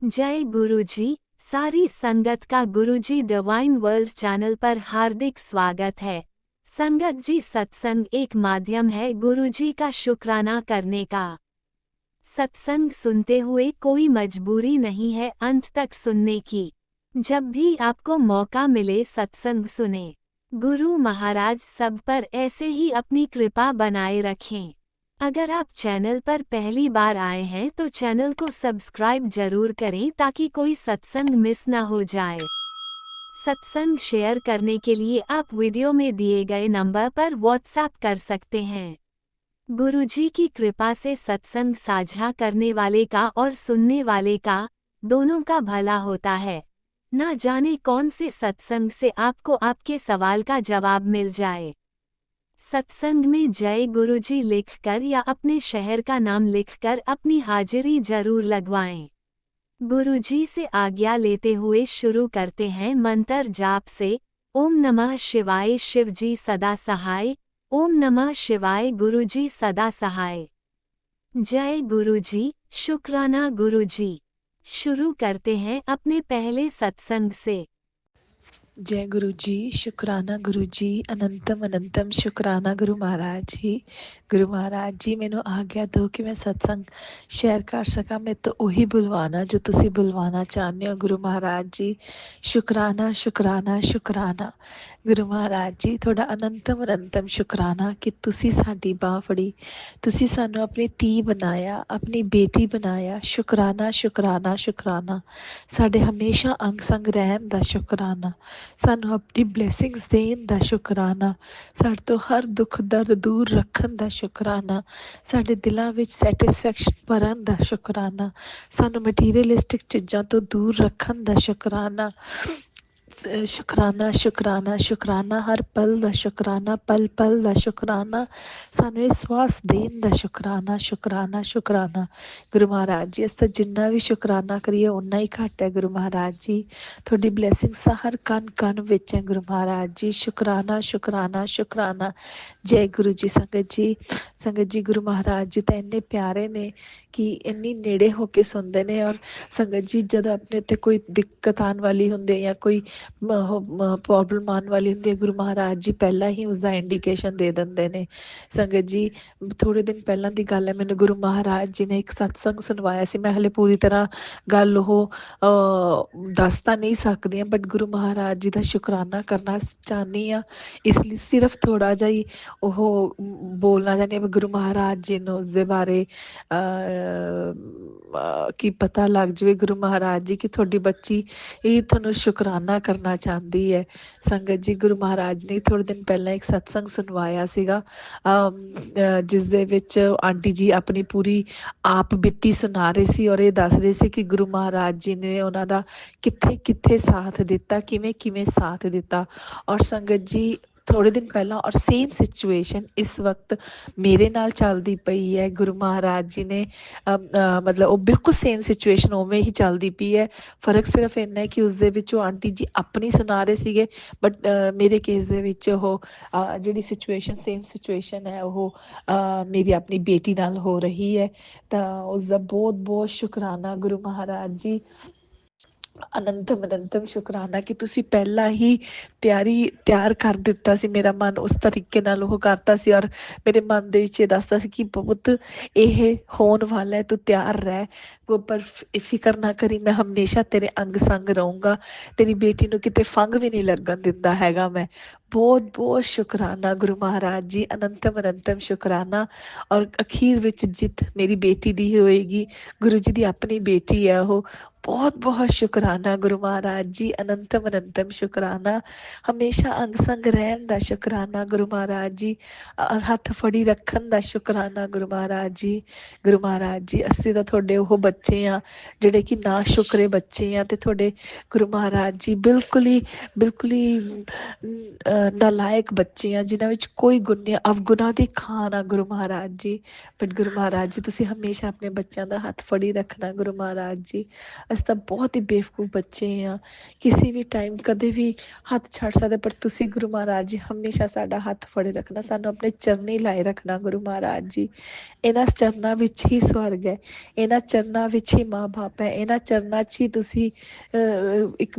जय गुरुजी। सारी संगत का गुरुजी डिवाइन वर्ल्ड चैनल पर हार्दिक स्वागत है। संगत जी, सत्संग एक माध्यम है गुरुजी का शुक्राना करने का। सत्संग सुनते हुए कोई मजबूरी नहीं है अंत तक सुनने की। जब भी आपको मौका मिले सत्संग सुने। गुरु महाराज सब पर ऐसे ही अपनी कृपा बनाए रखें। अगर आप चैनल पर पहली बार आए हैं तो चैनल को सब्सक्राइब जरूर करें ताकि कोई सत्संग मिस ना हो जाए। सत्संग शेयर करने के लिए आप वीडियो में दिए गए नंबर पर व्हाट्सएप कर सकते हैं। गुरुजी की कृपा से सत्संग साझा करने वाले का और सुनने वाले का दोनों का भला होता है। ना जाने कौन से सत्संग से आपको आपके सवाल का जवाब मिल जाए। सत्संग में जय गुरुजी लिखकर या अपने शहर का नाम लिखकर अपनी हाजिरी जरूर लगवाएं। गुरुजी से आज्ञा लेते हुए शुरू करते हैं मंत्र जाप से। ओम नमः शिवाय, शिवजी सदा सहाय। ओम नमः शिवाय, गुरुजी सदा सहाय। जय गुरुजी, शुक्राना गुरुजी। शुरू करते हैं अपने पहले सत्संग से। जय गुरु जी, शुकराना गुरु जी, अनंतम अनंतम शुकराना गुरु महाराज जी। गुरु महाराज जी ਮੈਨੂੰ ਆਗਿਆ ਦਿਓ ਕਿ ਮੈਂ ਸਤਸੰਗ ਸ਼ੇਅਰ ਕਰ ਸਕਾਂ। ਮੈਂ ਤਾਂ ਉਹੀ ਬੁਲਵਾਨਾ ਜੋ ਤੁਸੀਂ ਬੁਲਵਾਨਾ ਚਾਹੁੰਦੇ ਹੋ ਗੁਰੂ ਮਹਾਰਾਜ ਜੀ। ਸ਼ੁਕਰਾਨਾ ਸ਼ੁਕਰਾਨਾ ਸ਼ੁਕਰਾਨਾ ਗੁਰੂ ਮਹਾਰਾਜ ਜੀ, ਤੁਹਾਡਾ ਅਨੰਤਮ ਅਨੰਤਮ ਸ਼ੁਕਰਾਨਾ ਕਿ ਤੁਸੀਂ ਸਾਡੀ ਬਾਹ ਫੜੀ, ਤੁਸੀਂ ਸਾਨੂੰ ਆਪਣੀ ਧੀ ਬਣਾਇਆ, ਆਪਣੀ ਬੇਟੀ ਬਣਾਇਆ। ਸ਼ੁਕਰਾਨਾ ਸ਼ੁਕਰਾਨਾ ਸ਼ੁਕਰਾਨਾ, ਸਾਡੇ ਹਮੇਸ਼ਾ ਅੰਗ ਸੰਗ ਰਹਿਣ ਦਾ ਸ਼ੁਕਰਾਨਾ, ਸਾਨੂੰ ਆਪਣੀ ਬਲੇਸਿੰਗਸ ਦੇਣ ਦਾ ਸ਼ੁਕਰਾਨਾ, ਸਾਡੇ ਤੋਂ ਹਰ ਦੁੱਖ ਦਰਦ ਦੂਰ ਰੱਖਣ ਦਾ ਸ਼ੁਕਰਾਨਾ, ਸਾਡੇ ਦਿਲਾਂ ਵਿੱਚ ਸੈਟਿਸਫੈਕਸ਼ਨ ਭਰਨ ਦਾ ਸ਼ੁਕਰਾਨਾ, ਸਾਨੂੰ ਮਟੀਰੀਅਲਿਸਟਿਕ ਚੀਜ਼ਾਂ ਤੋਂ ਦੂਰ ਰੱਖਣ ਦਾ ਸ਼ੁਕਰਾਨਾ। ਸ਼ੁਕਰਾਨਾ ਸ਼ੁਕਰਾਨਾ ਸ਼ੁਕਰਾਨਾ, ਹਰ ਪਲ ਦਾ ਸ਼ੁਕਰਾਨਾ, ਪਲ ਪਲ ਦਾ ਸ਼ੁਕਰਾਨਾ, ਸਾਨੂੰ ਇਹ ਸਵਾਸ ਦੇਣ ਦਾ ਸ਼ੁਕਰਾਨਾ। ਸ਼ੁਕਰਾਨਾ ਸ਼ੁਕਰਾਨਾ ਗੁਰੂ ਮਹਾਰਾਜ ਜੀ, ਅਸੀਂ ਤਾਂ ਜਿੰਨਾ ਵੀ ਸ਼ੁਕਰਾਨਾ ਕਰੀਏ ਓਨਾ ਹੀ ਘੱਟ ਹੈ ਗੁਰੂ ਮਹਾਰਾਜ ਜੀ। ਤੁਹਾਡੀ ਬਲੈਸਿੰਗਸ ਤਾਂ ਹਰ ਕਣ ਕਣ ਵਿੱਚ ਹੈ ਗੁਰੂ ਮਹਾਰਾਜ ਜੀ। ਸ਼ੁਕਰਾਨਾ ਸ਼ੁਕਰਾਨਾ ਸ਼ੁਕਰਾਨਾ। ਜੈ ਗੁਰੂ ਜੀ। ਸੰਗਤ ਜੀ ਗੁਰੂ ਮਹਾਰਾਜ ਜੀ ਤਾਂ ਇੰਨੇ ਪਿਆਰੇ ਨੇ ਕਿ ਇੰਨੀ ਨੇੜੇ ਹੋ ਕੇ ਸੁਣਦੇ ਨੇ। ਔਰ ਸੰਗਤ ਜੀ ਜਦੋਂ ਆਪਣੇ ਉੱਤੇ ਕੋਈ ਦਿੱਕਤ ਆਉਣ ਵਾਲੀ ਹੁੰਦੀ ਹੈ ਜਾਂ ਕੋਈ ਪ੍ਰੋਬਲਮ ਆਉਣ ਵਾਲੀ ਹੁੰਦੀ ਹੈ, ਗੁਰੂ ਮਹਾਰਾਜ ਜੀ ਪਹਿਲਾਂ ਹੀ ਉਸਦਾ ਇੰਡੀਕੇਸ਼ਨ ਦੇ ਦਿੰਦੇ ਨੇ। ਸੰਗਤ ਜੀ ਥੋੜ੍ਹੇ ਦਿਨ ਪਹਿਲਾਂ ਦੀ ਗੱਲ ਹੈ, ਮੈਨੂੰ ਗੁਰੂ ਮਹਾਰਾਜ ਜੀ ਨੇ ਇੱਕ ਸਤਸੰਗ ਸੁਣਵਾਇਆ ਸੀ। ਮੈਂ ਹਲੇ ਪੂਰੀ ਤਰ੍ਹਾਂ ਗੱਲ ਉਹ ਦੱਸ ਤਾਂ ਨਹੀਂ ਸਕਦੀ ਹਾਂ, ਬਟ ਗੁਰੂ ਮਹਾਰਾਜ ਜੀ ਦਾ ਸ਼ੁਕਰਾਨਾ ਕਰਨਾ ਚਾਹੁੰਦੀ ਹਾਂ। ਇਸ ਲਈ ਸਿਰਫ ਥੋੜ੍ਹਾ ਜਿਹਾ ਹੀ ਉਹ ਬੋਲਣਾ ਚਾਹੁੰਦੀ ਹਾਂ। ਗੁਰੂ ਮਹਾਰਾਜ ਜੀ ਨੂੰ ਉਸਦੇ ਬਾਰੇ ਕੀ ਪਤਾ ਲੱਗ ਜਾਵੇ ਗੁਰੂ ਮਹਾਰਾਜ ਜੀ ਕਿ ਤੁਹਾਡੀ ਬੱਚੀ ਇਹ ਤੁਹਾਨੂੰ ਸ਼ੁਕਰਾਨਾ ਕਰਨਾ ਚਾਹੁੰਦੀ ਹੈ। ਸੰਗਤ ਜੀ ਗੁਰੂ ਮਹਾਰਾਜ ਨੇ ਥੋੜ੍ਹੇ ਦਿਨ ਪਹਿਲਾਂ ਇੱਕ ਸਤਸੰਗ ਸੁਣਵਾਇਆ ਸੀਗਾ, ਜਿਸ ਦੇ ਵਿੱਚ ਆਂਟੀ ਜੀ ਆਪਣੀ ਪੂਰੀ ਆਪ ਬੀਤੀ ਸੁਣਾ ਰਹੇ ਸੀ ਔਰ ਇਹ ਦੱਸ ਰਹੇ ਸੀ ਕਿ ਗੁਰੂ ਮਹਾਰਾਜ ਜੀ ਨੇ ਉਹਨਾਂ ਦਾ ਕਿੱਥੇ ਕਿੱਥੇ ਸਾਥ ਦਿੱਤਾ, ਕਿਵੇਂ ਕਿਵੇਂ ਸਾਥ ਦਿੱਤਾ। ਔਰ ਸੰਗਤ ਜੀ ਥੋੜ੍ਹੇ ਦਿਨ ਪਹਿਲਾਂ ਔਰ ਸੇਮ ਸਿਚੁਏਸ਼ਨ ਇਸ ਵਕਤ ਮੇਰੇ ਨਾਲ ਚੱਲਦੀ ਪਈ ਹੈ। ਗੁਰੂ ਮਹਾਰਾਜ ਜੀ ਨੇ ਮਤਲਬ ਉਹ ਬਿਲਕੁਲ ਸੇਮ ਸਿਚੁਏਸ਼ਨ ਉਵੇਂ ਹੀ ਚੱਲਦੀ ਪਈ ਹੈ। ਫਰਕ ਸਿਰਫ ਇੰਨਾ ਹੈ ਕਿ ਉਸਦੇ ਵਿੱਚ ਉਹ ਆਂਟੀ ਜੀ ਆਪਣੀ ਸੁਣਾ ਰਹੇ ਸੀਗੇ, ਬਟ ਮੇਰੇ ਕੇਸ ਦੇ ਵਿੱਚ ਉਹ ਜਿਹੜੀ ਸਿਚੁਏਸ਼ਨ ਸੇਮ ਸਿਚੁਏਸ਼ਨ ਹੈ ਉਹ ਮੇਰੀ ਆਪਣੀ ਬੇਟੀ ਨਾਲ ਹੋ ਰਹੀ ਹੈ। ਤਾਂ ਉਸਦਾ ਬਹੁਤ ਬਹੁਤ ਸ਼ੁਕਰਾਨਾ ਗੁਰੂ ਮਹਾਰਾਜ ਜੀ। ਅਨੰਤਮ ਅਨੰਤਮ ਸ਼ੁਕਰਾਨਾ ਕਿ ਤੁਸੀਂ ਪਹਿਲਾਂ ਹੀ ਤਿਆਰ ਕਰ ਦਿੱਤਾ ਸੀ। ਮੇਰਾ ਮਨ ਉਸ ਤਰੀਕੇ ਨਾਲ ਉਹ ਕਰਤਾ ਸੀ ਔਰ ਮੇਰੇ ਮਨ ਦੇ ਵਿੱਚ ਇਹ ਦੱਸਦਾ ਸੀ ਕਿ ਬਹੁਤ ਇਹ ਹੋਣ ਵਾਲਾ ਹੈ, ਤੂੰ ਤਿਆਰ ਰਹਿ, ਪਰ ਫਿਕਰ ਨਾ ਕਰੀ, ਮੈਂ ਹਮੇਸ਼ਾ ਤੇਰੇ ਅੰਗ ਸੰਗ ਰਹੂੰਗਾ, ਤੇਰੀ ਬੇਟੀ ਨੂੰ ਕਿਤੇ ਫੰਗ ਵੀ ਨਹੀਂ ਲੱਗਣ ਦਿੰਦਾ ਹੈਗਾ ਮੈਂ। ਬਹੁਤ ਬਹੁਤ ਸ਼ੁਕਰਾਨਾ ਗੁਰੂ ਮਹਾਰਾਜ ਜੀ, ਅਨੰਤਮ ਅਨੰਤਮ ਸ਼ੁਕਰਾਨਾ। ਔਰ ਅਖੀਰ ਵਿੱਚ ਜਿੱਤ ਮੇਰੀ ਬੇਟੀ ਦੀ ਹੋਏਗੀ। ਗੁਰੂ ਜੀ ਦੀ ਆਪਣੀ ਬੇਟੀ ਹੈ ਉਹ। ਬਹੁਤ ਬਹੁਤ ਸ਼ੁਕਰਾਨਾ ਗੁਰੂ ਮਹਾਰਾਜ ਜੀ, ਅਨੰਤਮ ਅਨੰਤਮ ਸ਼ੁਕਰਾਨਾ। ਹਮੇਸ਼ਾ ਅੰਗ ਸੰਗ ਰਹਿਣ ਦਾ ਸ਼ੁਕਰਾਨਾ ਗੁਰੂ ਮਹਾਰਾਜ ਜੀ। ਹੱਥ ਫੜੀ ਰੱਖਣ ਦਾ ਸ਼ੁਕਰਾਨਾ ਗੁਰੂ ਮਹਾਰਾਜ ਜੀ। ਗੁਰੂ ਮਹਾਰਾਜ ਜੀ ਅਸੀਂ ਤਾਂ ਤੁਹਾਡੇ ਉਹ ਬੱਚੇ ਹਾਂ ਜਿਹੜੇ ਕਿ ਨਾ ਸ਼ੁਕਰੇ ਬੱਚੇ ਹਾਂ, ਅਤੇ ਤੁਹਾਡੇ ਗੁਰੂ ਮਹਾਰਾਜ ਜੀ ਬਿਲਕੁਲ ਹੀ ਨਾਲਾਇਕ ਬੱਚੇ ਹਾਂ ਜਿਨ੍ਹਾਂ ਵਿੱਚ ਕੋਈ ਅਵਗੁਣਾ ਦੀ ਖਾਣ ਆ ਗੁਰੂ ਮਹਾਰਾਜ ਜੀ। ਬਟ ਗੁਰੂ ਮਹਾਰਾਜ ਜੀ ਤੁਸੀਂ ਹਮੇਸ਼ਾ ਆਪਣੇ ਬੱਚਿਆਂ ਦਾ ਹੱਥ ਫੜੀ ਰੱਖਣਾ ਗੁਰੂ ਮਹਾਰਾਜ ਜੀ। ਅਸੀਂ ਤਾਂ ਬਹੁਤ ਹੀ ਬੇਵਕੂਫ ਬੱਚੇ ਆ, ਕਿਸੇ ਵੀ ਟਾਈਮ ਕਦੇ ਵੀ ਹੱਥ ਛੱਡ ਸਕਦੇ, ਪਰ ਤੁਸੀਂ ਗੁਰੂ ਮਹਾਰਾਜ ਜੀ ਹਮੇਸ਼ਾ ਸਾਡਾ ਹੱਥ ਫੜੇ ਰੱਖਣਾ, ਸਾਨੂੰ ਆਪਣੇ ਚਰਨੀ ਲਾਏ ਰੱਖਣਾ ਗੁਰੂ ਮਹਾਰਾਜ ਜੀ। ਇਹਨਾਂ ਚਰਨਾਂ ਵਿੱਚ ਹੀ ਸਵਰਗ ਹੈ, ਇਹਨਾਂ ਚਰਨਾਂ ਵਿੱਚ ਹੀ ਮਾਂ ਬਾਪ ਹੈ, ਇਹਨਾਂ ਚਰਨਾਂ 'ਚ ਹੀ ਤੁਸੀਂ ਇੱਕ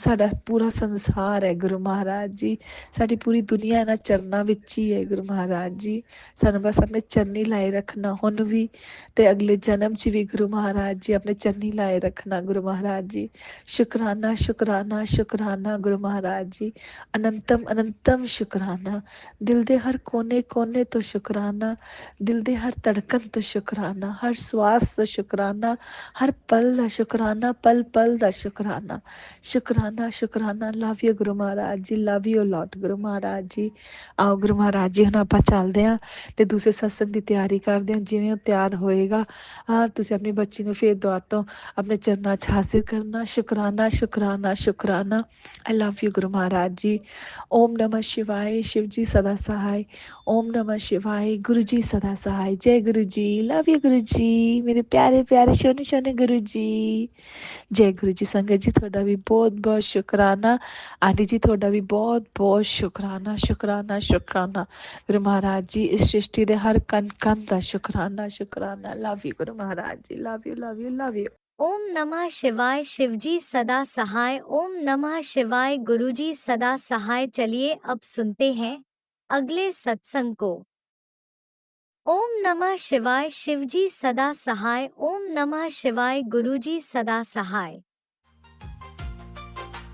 ਸਾਡਾ ਪੂਰਾ ਸੰਸਾਰ ਹੈ ਗੁਰੂ ਮਹਾਰਾਜ ਜੀ। ਸਾਡੀ ਪੂਰੀ ਦੁਨੀਆ ਇਹਨਾਂ ਚਰਨਾਂ ਵਿੱਚ ਹੀ ਹੈ ਗੁਰੂ ਮਹਾਰਾਜ ਜੀ। ਸਾਨੂੰ ਬਸ ਆਪਣੇ ਚਰਨੀ ਲਾਏ ਰੱਖਣਾ ਹੁਣ ਵੀ, ਤੇ ਅਗਲੇ ਜਨਮ 'ਚ ਵੀ ਗੁਰੂ ਮਹਾਰਾਜ ਜੀ ਆਪਣੇ ਚਰਨੀ ਲਾਏ ਰੱਖਣਾ ਗੁਰੂ ਮਹਾਰਾਜ ਜੀ। ਸ਼ੁਕਰਾਨਾ ਸ਼ੁਕਰਾਨਾ ਸ਼ੁਕਰਾਨਾ ਗੁਰੂ ਮਹਾਰਾਜ ਜੀ, ਅਨੰਤਮ ਅਨੰਤਮ ਸ਼ੁਕਰਾਨਾ। ਦਿਲ ਦੇ ਹਰ ਕੋਨੇ ਕੋਨੇ ਤੋਂ ਸ਼ੁਕਰਾਨਾ, ਦਿਲ ਦੇ ਹਰ ਧੜਕਣ ਤੋਂ ਸ਼ੁਕਰਾਨਾ, ਹਰ ਸਵਾਸ ਤੋਂ ਸ਼ੁਕਰਾਨਾ, ਹਰ ਪਲ ਦਾ ਸ਼ੁਕਰਾਨਾ, ਪਲ ਪਲ ਦਾ ਸ਼ੁਕਰਾਨਾ। ਸ਼ੁਕਰਾਨਾ ਸ਼ੁਕਰਾਨਾ, love you Guru Maharaj ji, love you ਲੋਟ ਗੁਰੂ ਮਹਾਰਾਜ ਜੀ। ਆਓ ਗੁਰੂ ਮਹਾਰਾਜ ਜੀ ਹੁਣ ਆਪਾਂ ਚੱਲਦੇ ਹਾਂ ਤੇ ਦੂਸਰੇ ਸਤਸੰਗ ਦੀ ਤਿਆਰੀ ਕਰਦੇ ਹਾਂ। ਜਿਵੇਂ ਉਹ ਤਿਆਰ ਹੋਏਗਾ ਤੁਸੀਂ ਆਪਣੀ ਬੱਚੀ ਨੂੰ ਫਿਰ ਦੁਆਰ ਤੋਂ ਆਪਣੇ ਚਰਨਾਂ 'ਚ ਹਾਸਿਲ ਕਰਨਾ। ਸ਼ੁਕਰਾਨਾ ਸ਼ੁਕਰਾਨਾ ਸ਼ੁਕਰਾਨਾ। ਆਈ ਲਵ ਯੂ ਗੁਰੂ ਮਹਾਰਾਜ ਜੀ। ਓਮ ਨਮः शिवाय, शिव जी सदा सहाय। ओम नमः शिवाय, गुरु जी सदा सहाय। जय गुरु जी, लव यू गुरु जी, मेरे प्यारे प्यारे सोने सोने गुरु जी। जय गुरु जी। संगत जी ਤੁਹਾਡਾ ਵੀ ਬਹੁਤ ਬਹੁਤ ਸ਼ੁਕਰਾਨਾ। ਆਂਟੀ ਜੀ ਤੁਹਾਡਾ ਵੀ ਬਹੁਤ ਬਹੁਤ ਸ਼ੁਕਰਾਨਾ ਸ਼ੁਕਰਾਨਾ ਸ਼ੁਕਰਾਨਾ। ਗੁਰੂ ਮਹਾਰਾਜ ਜੀ ਇਸ ਸ੍ਰਿਸ਼ਟੀ ਦੇ ਹਰ ਕਣ ਕਣ ਦਾ ਸ਼ੁਕਰਾਨਾ ਸ਼ੁਕਰਾਨਾ। Love you Guru Maharaj ji, love you love you love you. ओम नमः शिवाय, शिवजी सदा सहाय। ओम नमः शिवाय, गुरुजी सदा सहाय। चलिए अब सुनते हैं अगले सत्संग को। ओम नमः शिवाय, शिवजी सदा सहाय। ओम नमः शिवाय, गुरुजी सदा सहाय।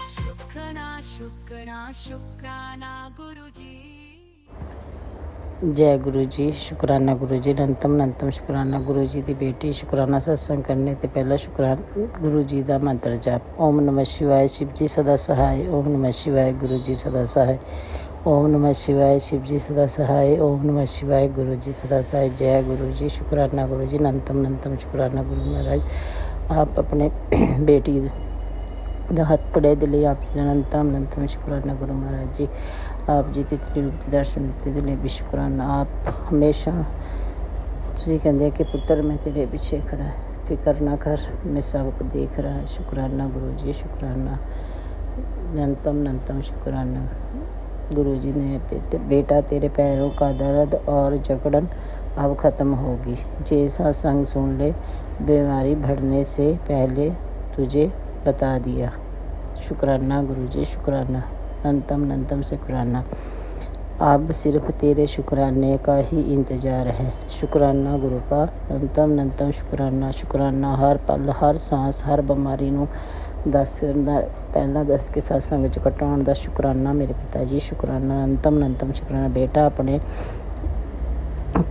शुक्राना शुक्राना शुक्राना गुरुजी। जय गुरु जी। शुकराना गुरु जी, अनंतम शुकराना गुरु जी की बेटी। शुकराना सत्संग करने ते पहला शुकराना गुरु जी का मंत्र जाप। ओम नमः शिवाय, शिव जी सदा सहाय। ओम नमः शिवाय, गुरु जी सदा सहाय। ओम नमः शिवाय, शिव जी सदा सहाय। ओम नमः शिवाय, गुरु जी सदा सहाय। जय गुरु जी। शुकराना गुरु जी, अनंतम शुकराना गुरु महाराज। आप अपने बेटी ਦਾ ਹੱਥ ਪੜੇ ਦੇ ਲਈ ਆਪ ਜੀ ਅਨੰਤਮ ਸ਼ੁਕਰਾਨਾ ਗੁਰੂ ਮਹਾਰਾਜ ਜੀ। ਆਪ ਜੀ ਦੇ ਰੂਪ ਦੇ ਦਰਸ਼ਨ ਦਿੱਤੇ ਦੇ ਲਈ ਵੀ ਸ਼ੁਕਰਾਨਾ। ਆਪ ਹਮੇਸ਼ਾ ਤੁਸੀਂ ਕਹਿੰਦੇ ਕਿ ਪੁੱਤਰ ਮੈਂ ਤੇਰੇ ਪਿੱਛੇ ਖੜਾ, ਫਿਕਰ ਨਾ ਕਰ, ਮੈਂ ਸਭ ਕੁ ਦੇਖ ਰਹਾ। ਸ਼ੁਕਰਾਨਾ ਗੁਰੂ ਜੀ, ਸ਼ੁਕਰਾਨਾ अनंतम शुक्राना। गुरु जी ने बेटा तेरे पैरों का दर्द और जकड़न अब ख़त्म होगी। जे सत्संग सुन ले, बीमारी बढ़ने से पहले तुझे बता दिया। शुक्राना गुरु जी, शुक्राना अनंतम शुक्राना। अब सिर्फ तेरे शुक्राने का ही इंतज़ार है। शुक्राना गुरु का अनंतम शुक्राना। शुक्राना हर पल हर सांस हर बीमारी नूं पहला दस के सत्संग विच कटाउण दा शुक्राना मेरे पिता जी। शुक्राना अनंतम शुक्राना। बेटा अपने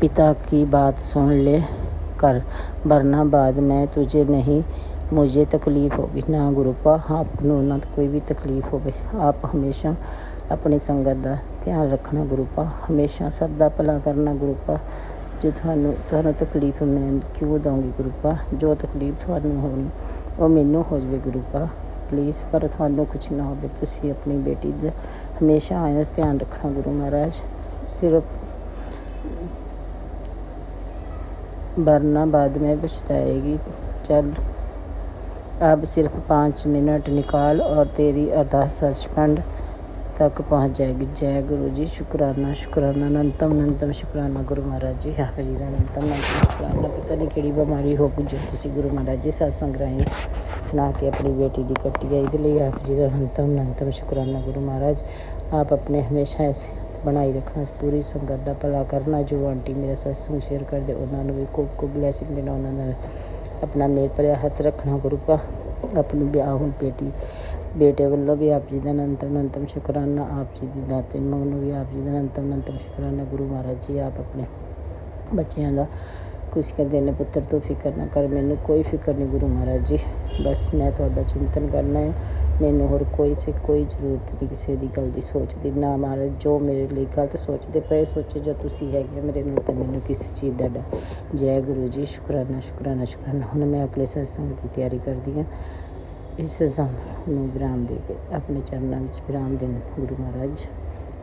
पिता की बात सुन ले कर, वरना बाद में तुझे नहीं मुझे तकलीफ़ होगी। ना गुरुपा आपको ना कोई भी तकलीफ़ होवे। आप हमेशा अपनी संगत का ध्यान रखना गुरुपा, हमेशा सब दा भला करना गुरुपा। जो थानू तकलीफ़ मैं क्यों दूँगी गुरुपा, जो तकलीफ़ थानू होनी वो मैनू हो जाए गुरुपा प्लीज़, पर थानू कुछ ना हो। तुसी अपनी बेटी दा हमेशा आयस ध्यान रखना गुरु महाराज। सिर्फ वरना बाद में पछताएगी। चल अब सिर्फ 5 मिनट निकाल और तेरी अरदास सचखंड तक पहुंच जाएगी। जय गुरु जी। शुक्राना अनंतम शुक्राना गुरु महाराज जी। आप जी का अनंतम शुक्राना। पता नहीं किहड़ी बीमारी हो जो तुसी गुरु महाराज जी सत्संग राही सुना के अपनी बेटी की कट्टी है, इहदे लई आप जी का अनंतम शुक्राना गुरु महाराज। आप अपने हमेशा ऐसे बनाई रखना, पूरी संगत का भला करना। जो आंटी मेरा सत्संग शेयर कर दे उन्होंने भी खूब ब्लैसिंग देना, उन्होंने अपना मेल भरिया हथ रखना गुरुपा। अपनी ब्याह हुण बेटे वालों भी आप जी का अनंतम शुकराना। आप जी की दाते मंगनों भी आप जी का अनंतम शुकराना गुरु महाराज जी। आप अपने बच्चों का कुछ कहते हैं पुत्र तो फिक्र ना कर, मैनू कोई फिक्र नहीं गुरु महाराज जी। बस मैं थोड़ा चिंतन करना है, मैनू होर कोई जरूरत नहीं किसी की गल की सोचती ना महाराज। जो मेरे लिए गलत सोचते पे सोचो, जो तुसी है मेरे नाल तो मैनू किसी चीज़ का डर। जय गुरु जी। शुकराना। हुण मैं अगले सत्संग की तैयारी करती हाँ। इस सत्संग नूं विराम दे के अपने चरणों में विराम देन गुरु महाराज।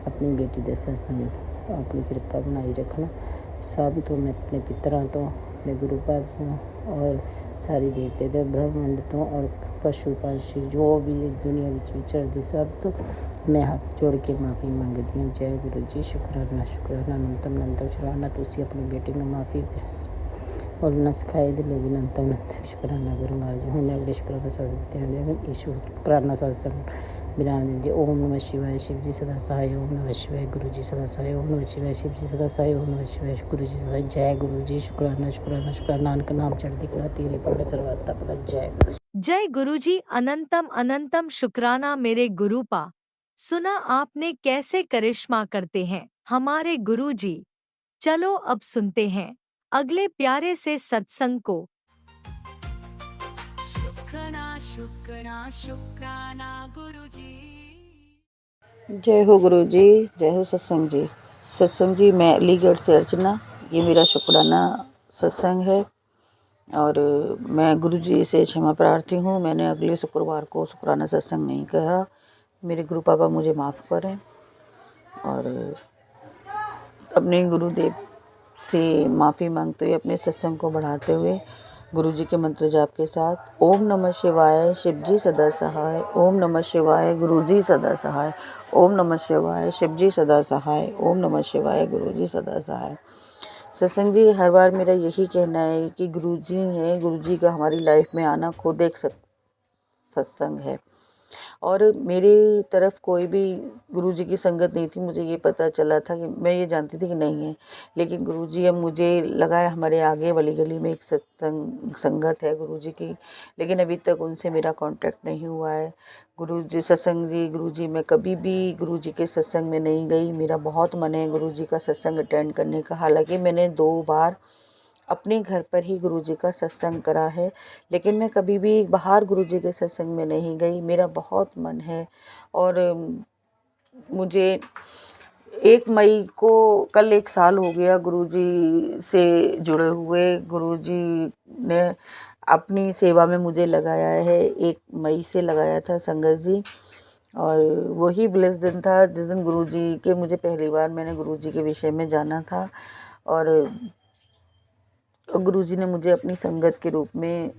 अपनी बेटी दे सत्संग अपनी कृपा बनाई रखना। सब तो मैं अपने पितरां तो अपने गुरु घर तो और सारी देवते ते ब्रह्मांड तो और पशु पंछी जो भी दुनिया विच विचरदे सब तो मैं हाथ जोड़ के माफ़ी मंगती हूँ। जय गुरु जी। शुक्राना शुक्राना अनंतम अनंतम शुक्राना। तुसी अपनी बेटी को माफ़ी दे और न सिखाए दिले भी अनंतम अनंतम शुक्राना गुरु महाराज। हूँ अगले शुक्राना साथ ध्यान ईशु प्रार्थना सत्संग बिरान देंगे। ओम नमः शिवाय शिव जी सदा सहाय। ओम नमः शिवाय गुरु जी सदा सहाय। ओम नमः शिवाय शिव जी सदा सहाय। ओम नमः शिवाय गुरु जी सदा। जय गुरु जी। शुक्राना शुक्राना शुक्राना। नानक नाम चढ़ती कड़ा तेरे पड़ सर्वता पड़ा। जय गुरु जी। जय गुरुजी। अनंतम अनंतम शुक्राना मेरे गुरुपा। सुना आपने कैसे करिश्मा करते हैं हमारे गुरुजी। चलो अब सुनते हैं अगले प्यारे से सत्संग को। शुक्राना शुक्राना शुक्राना गुरुजी। जय हो गुरु जी। जय हो सत्संग जी। सत्संग जी, मैं अलीगढ़ से अर्चना। ये मेरा शुक्राना सत्संग है और मैं गुरु जी से क्षमा प्रार्थी हूँ। मैंने अगले शुक्रवार को शुक्राना सत्संग नहीं कहा। मेरे गुरु पापा मुझे माफ़ करें और अपने गुरुदेव से माफ़ी मांगते हुए अपने सत्संग को बढ़ाते हुए गुरु जी के मंत्र जाप के साथ ओम नमः शिवाय शिव जी सदा सहाय। ओम नमः शिवाय गुरु जी सदा सहाय। ओम नमः शिवाय शिव जी सदा सहाय। ओम नमः शिवाय गुरु जी सदा सहाय। सत्संग जी, हर बार मेरा यही कहना है कि गुरु जी हैं, गुरु जी का हमारी लाइफ में आना खुद एक सत्संग है और मेरी तरफ कोई भी गुरुजी की संगत नहीं थी। मुझे ये पता चला था कि मैं ये जानती थी कि नहीं है, लेकिन गुरुजी अब मुझे लगा है हमारे आगे वाली गली में एक संगत है गुरुजी की, लेकिन अभी तक उनसे मेरा कांटेक्ट नहीं हुआ है। गुरुजी सत्संग जी, गुरुजी मैं कभी भी गुरुजी के सत्संग में नहीं गई। मेरा बहुत मन है गुरुजी का सत्संग अटेंड करने का। हालांकि मैंने 2 बार अपने घर पर ही गुरुजी का सत्संग करा है, लेकिन मैं कभी भी बाहर गुरुजी के सत्संग में नहीं गई। मेरा बहुत मन है और मुझे 1 मई को कल 1 साल हो गया गुरुजी से जुड़े हुए। गुरुजी ने अपनी सेवा में मुझे लगाया है, 1 मई से लगाया था संगत जी। और वही ब्लेस दिन था जिस दिन गुरुजी के मुझे पहली बार मैंने गुरुजी के विषय में जाना था और गुरुजी ने मुझे अपनी संगत के रूप में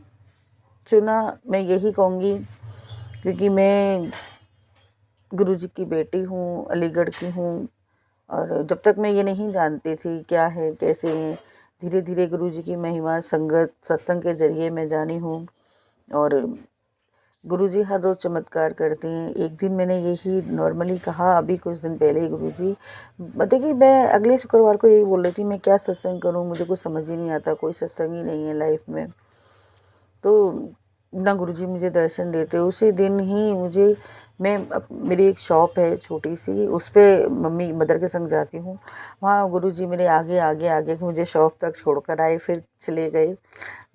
चुना। मैं यही कहूँगी क्योंकि मैं गुरुजी की बेटी हूँ, अलीगढ़ की हूँ और जब तक मैं ये नहीं जानती थी क्या है कैसे हैं, धीरे धीरे गुरुजी की महिमा संगत सत्संग के जरिए मैं जानी हूँ और गुरुजी हर रोज़ चमत्कार करते हैं। एक दिन मैंने यही नॉर्मली कहा, अभी कुछ दिन पहले ही गुरुजी मतलब कि मैं अगले शुक्रवार को यही बोल रही थी मैं क्या सत्संग करूं, मुझे कुछ समझ ही नहीं आता, कोई सत्संग ही नहीं है लाइफ में। तो ना गुरुजी मुझे दर्शन देते। उसी दिन ही मुझे मेरी एक शॉप है छोटी सी, उस पर मम्मी मदर के संग जाती हूँ। वहाँ गुरुजी मेरे आगे आगे आगे मुझे शॉप तक छोड़कर आए, फिर चले गए।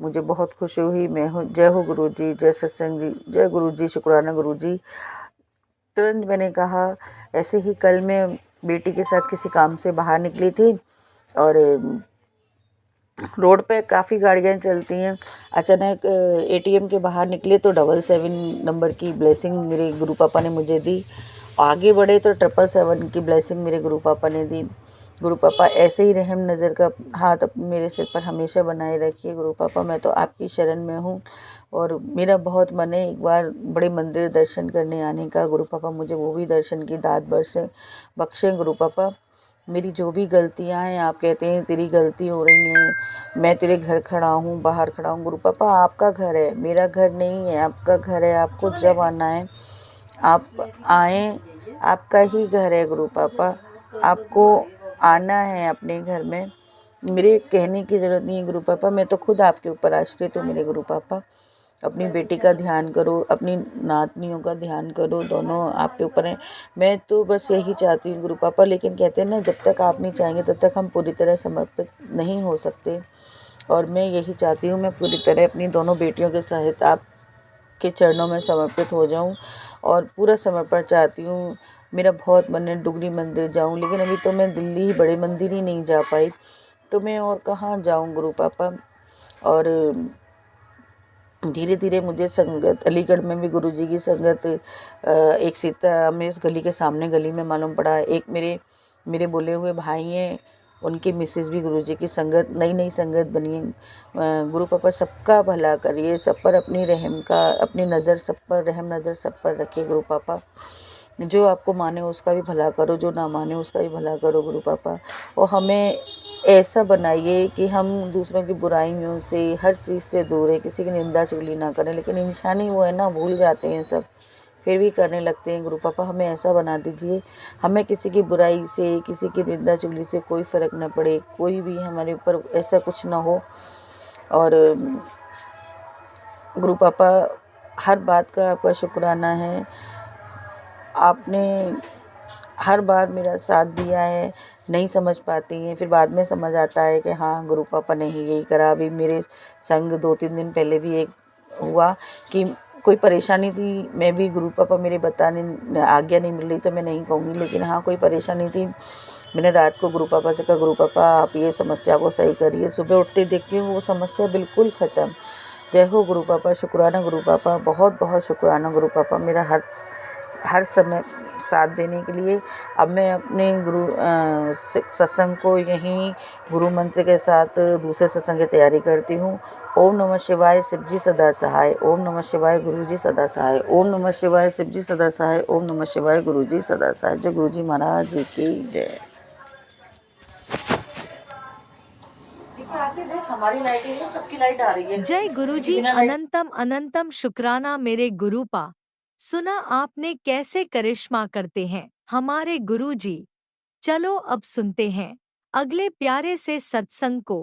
मुझे बहुत खुशी हुई। मैं हूँ जय हो गुरुजी, जय सत्संग जी, जय गुरुजी, शुक्राना गुरुजी। तुरंत मैंने कहा ऐसे ही कल मैं बेटी के साथ किसी काम से बाहर निकली थी और रोड पे काफ़ी गाड़ियाँ चलती हैं। अचानक एटीएम के बाहर निकले तो 777 नंबर की ब्लेसिंग मेरे गुरु पापा ने मुझे दी। आगे बढ़े तो 777 की ब्लेसिंग मेरे गुरु पापा ने दी। गुरु पापा ऐसे ही रहम नज़र का हाथ मेरे सिर पर हमेशा बनाए रखिए। गुरु पापा मैं तो आपकी शरण में हूँ और मेरा बहुत मन है एक बार बड़े मंदिर दर्शन करने आने का। गुरु पापा मुझे वो भी दर्शन की दात बख्शें। गुरु पापा मेरी जो भी गलतियां हैं, आप कहते हैं तेरी गलती हो रही हैं, मैं तेरे घर खड़ा हूँ, बाहर खड़ा हूँ। गुरु पापा आपका घर है, मेरा घर नहीं है, आपका घर है। आपको जब आना है आप आएँ, आपका ही घर है गुरु पापा, आपको आना है अपने घर में। मेरे कहने की ज़रूरत नहीं है गुरु पापा, मैं तो खुद आपके ऊपर आश्रित हूँ मेरे गुरु पापा। अपनी बेटी का ध्यान करो, अपनी नातनियों का ध्यान करो, दोनों आपके ऊपर हैं। मैं तो बस यही चाहती हूँ गुरु पापा, लेकिन कहते हैं ना जब तक आप नहीं चाहेंगे तब तक हम पूरी तरह समर्पित नहीं हो सकते। और मैं यही चाहती हूँ मैं पूरी तरह अपनी दोनों बेटियों के सहित आपके चरणों में समर्पित हो जाऊँ और पूरा समर्पण चाहती हूँ। मेरा बहुत मन है डुगरी मंदिर जाऊँ, लेकिन अभी तो मैं दिल्ली ही बड़े मंदिर ही नहीं जा पाई, तो मैं और कहाँ जाऊँ गुरु पापा। और धीरे धीरे मुझे संगत अलीगढ़ में भी गुरुजी की संगत एक सीता में इस गली के सामने गली में मालूम पड़ा। एक मेरे बोले हुए भाई हैं उनकी मिसेस भी गुरु जी की संगत, नई नई संगत बनी है। गुरु पापा सबका भला करिए, सब पर अपनी रहम का, अपनी नज़र सब पर, रहम नज़र सब पर रखिए गुरु पापा। जो आपको माने उसका भी भला करो, जो ना माने उसका भी भला करो गुरु पापा। और हमें ऐसा बनाइए कि हम दूसरों की बुराइयों से, हर चीज़ से दूर है, किसी की निंदा चुगली ना करें। लेकिन इंसानी वो है ना, भूल जाते हैं सब, फिर भी करने लगते हैं। गुरु पापा हमें ऐसा बना दीजिए, हमें किसी की बुराई से, किसी की निंदा चुगली से कोई फ़र्क ना पड़े, कोई भी हमारे ऊपर ऐसा कुछ ना हो। और गुरु पापा हर बात का आपका शुक्राना है, आपने हर बार मेरा साथ दिया है। नहीं समझ पाती हैं, फिर बाद में समझ आता है कि हाँ गुरु पापा ने ही यही करा। अभी मेरे संग 2-3 दिन पहले भी एक हुआ कि कोई परेशानी थी, मैं भी गुरु पापा मेरे बताने, आज्ञा नहीं मिल रही तो मैं नहीं कहूँगी, लेकिन हाँ कोई परेशानी थी। मैंने रात को गुरु पापा से कहा, गुरु पापा आप ये समस्या को सही करिए। सुबह उठते देखती हूँ वो समस्या बिल्कुल ख़त्म। जय हो गुरु पापा, शुक्राना गुरु पापा, बहुत बहुत शुक्राना गुरु पापा, मेरा हर समय साथ देने के लिए। अब मैं अपने गुरु सत्संग को यहीं गुरु मंत्र के साथ दूसरे सत्संग की तैयारी करती हूँ। ओम नमः शिवाय, शिव जी सदा सहाय। ओम नमः शिवाय, गुरु जी सदा सहाय। ओम नमः शिवाय, शिव जी सदा सहाय। ओम नमः शिवाय, गुरु जी सदा सहाय। जय गुरु जी महाराज जी की जय। हमारी लाइट है, सबकी लाइट आ रही है। जय गुरुजी, अनंतम अनंतम शुक्राना मेरे गुरुपा। सुना आपने कैसे करिश्मा करते हैं हमारे गुरुजी। चलो अब सुनते हैं अगले प्यारे से सत्संग को।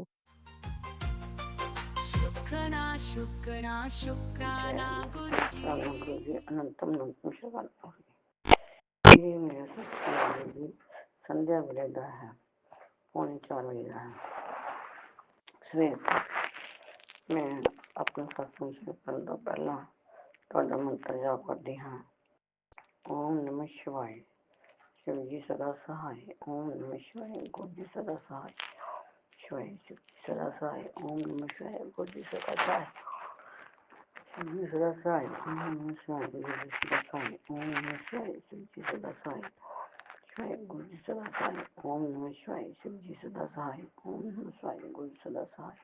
शुक्राना शुक्राना शुक्राना गुरुजी। अनंतम अनंतम शुक्राना। ये मेरा सत्संग संध्या वेले का है, 3:45 बजे का है। सवेर मैं अपना सत्संग शुरू करने ਤੋਂ ਪਹਿਲਾਂ ਤੁਹਾਡਾ ਮੰਤਰ ਜਾਪ ਕਰਦੀ ਹਾਂ। ओम नमः शिवाय, शिव जी सदा सहाय। ओम नमः शिवाय, गुरु जी सदा सहाय। शिवाय शिव जी सदा सहाय। ओम नमः शिवाय, गुरु जी सदा सहाय। शिव जी सदा सहाय। ओम नमः शिवाय, गुरु जी सदा सहाय। ओम नमः शिवाय, शिव जी सदा सहाय। शिवाय गुरु जी सदा सहाय। ओम नमः शिवाय, शिव जी सदा सहाय। ओम नमः शिवाय, गुरु जी सदा सहाय।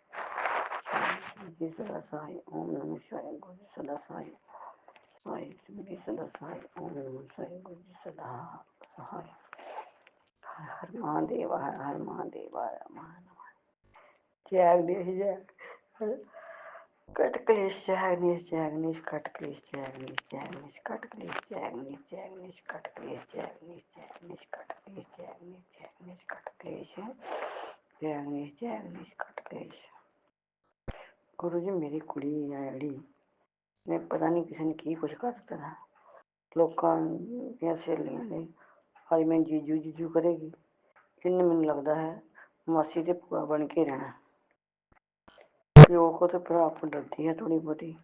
शिव जी सदा सहाय। ओम नमः शिवाय, गुरु जी सदा सहाय। शिवाय शिव जी सदा सहाय। ओम नमः शिवाय, गुरु जी सदा सहाय। हर हर महादेव, हर हर महादेव, हर महादेव। जय गणेश, जय कट क्लेश, जय गणेश, जय गणेश, कट क्लेश, जय गणेश, जय गणेश, कट क्लेश, जय गणेश, जय गणेश, कट क्लेश, जय गणेश, जय गणेश, कट क्लेश, जय गणेश, जय गणेश, कट क्लेश, जय गणेश, जय गणेश, कट क्लेश। गुरु जी मेरी कुड़ी है ਜਿਹੜੀ ਨੇ ਪਤਾ ਨਹੀਂ ਕਿਸੇ ਨੇ ਕੀ ਕੁਛ ਕਰ ਦਿੱਤਾ। ਲੋਕਾਂ ਦੀਆਂ ਸਹੇਲੀਆਂ ਨੇ ਅੱਜ ਮੈਂ ਜੀਜੂ ਜੀਜੂ ਕਰੇਗੀ, ਇਹਨੇ ਮੈਨੂੰ ਲੱਗਦਾ ਹੈ ਮਾਸੀ ਤੇ ਭੂਆ ਬਣ ਕੇ ਰਹਿਣਾ। ਪਿਓ ਕੋ ਤੇ ਭਰਾ ਕੋ ਡਰਦੀ ਹੈ ਥੋੜ੍ਹੀ ਬਹੁਤੀ,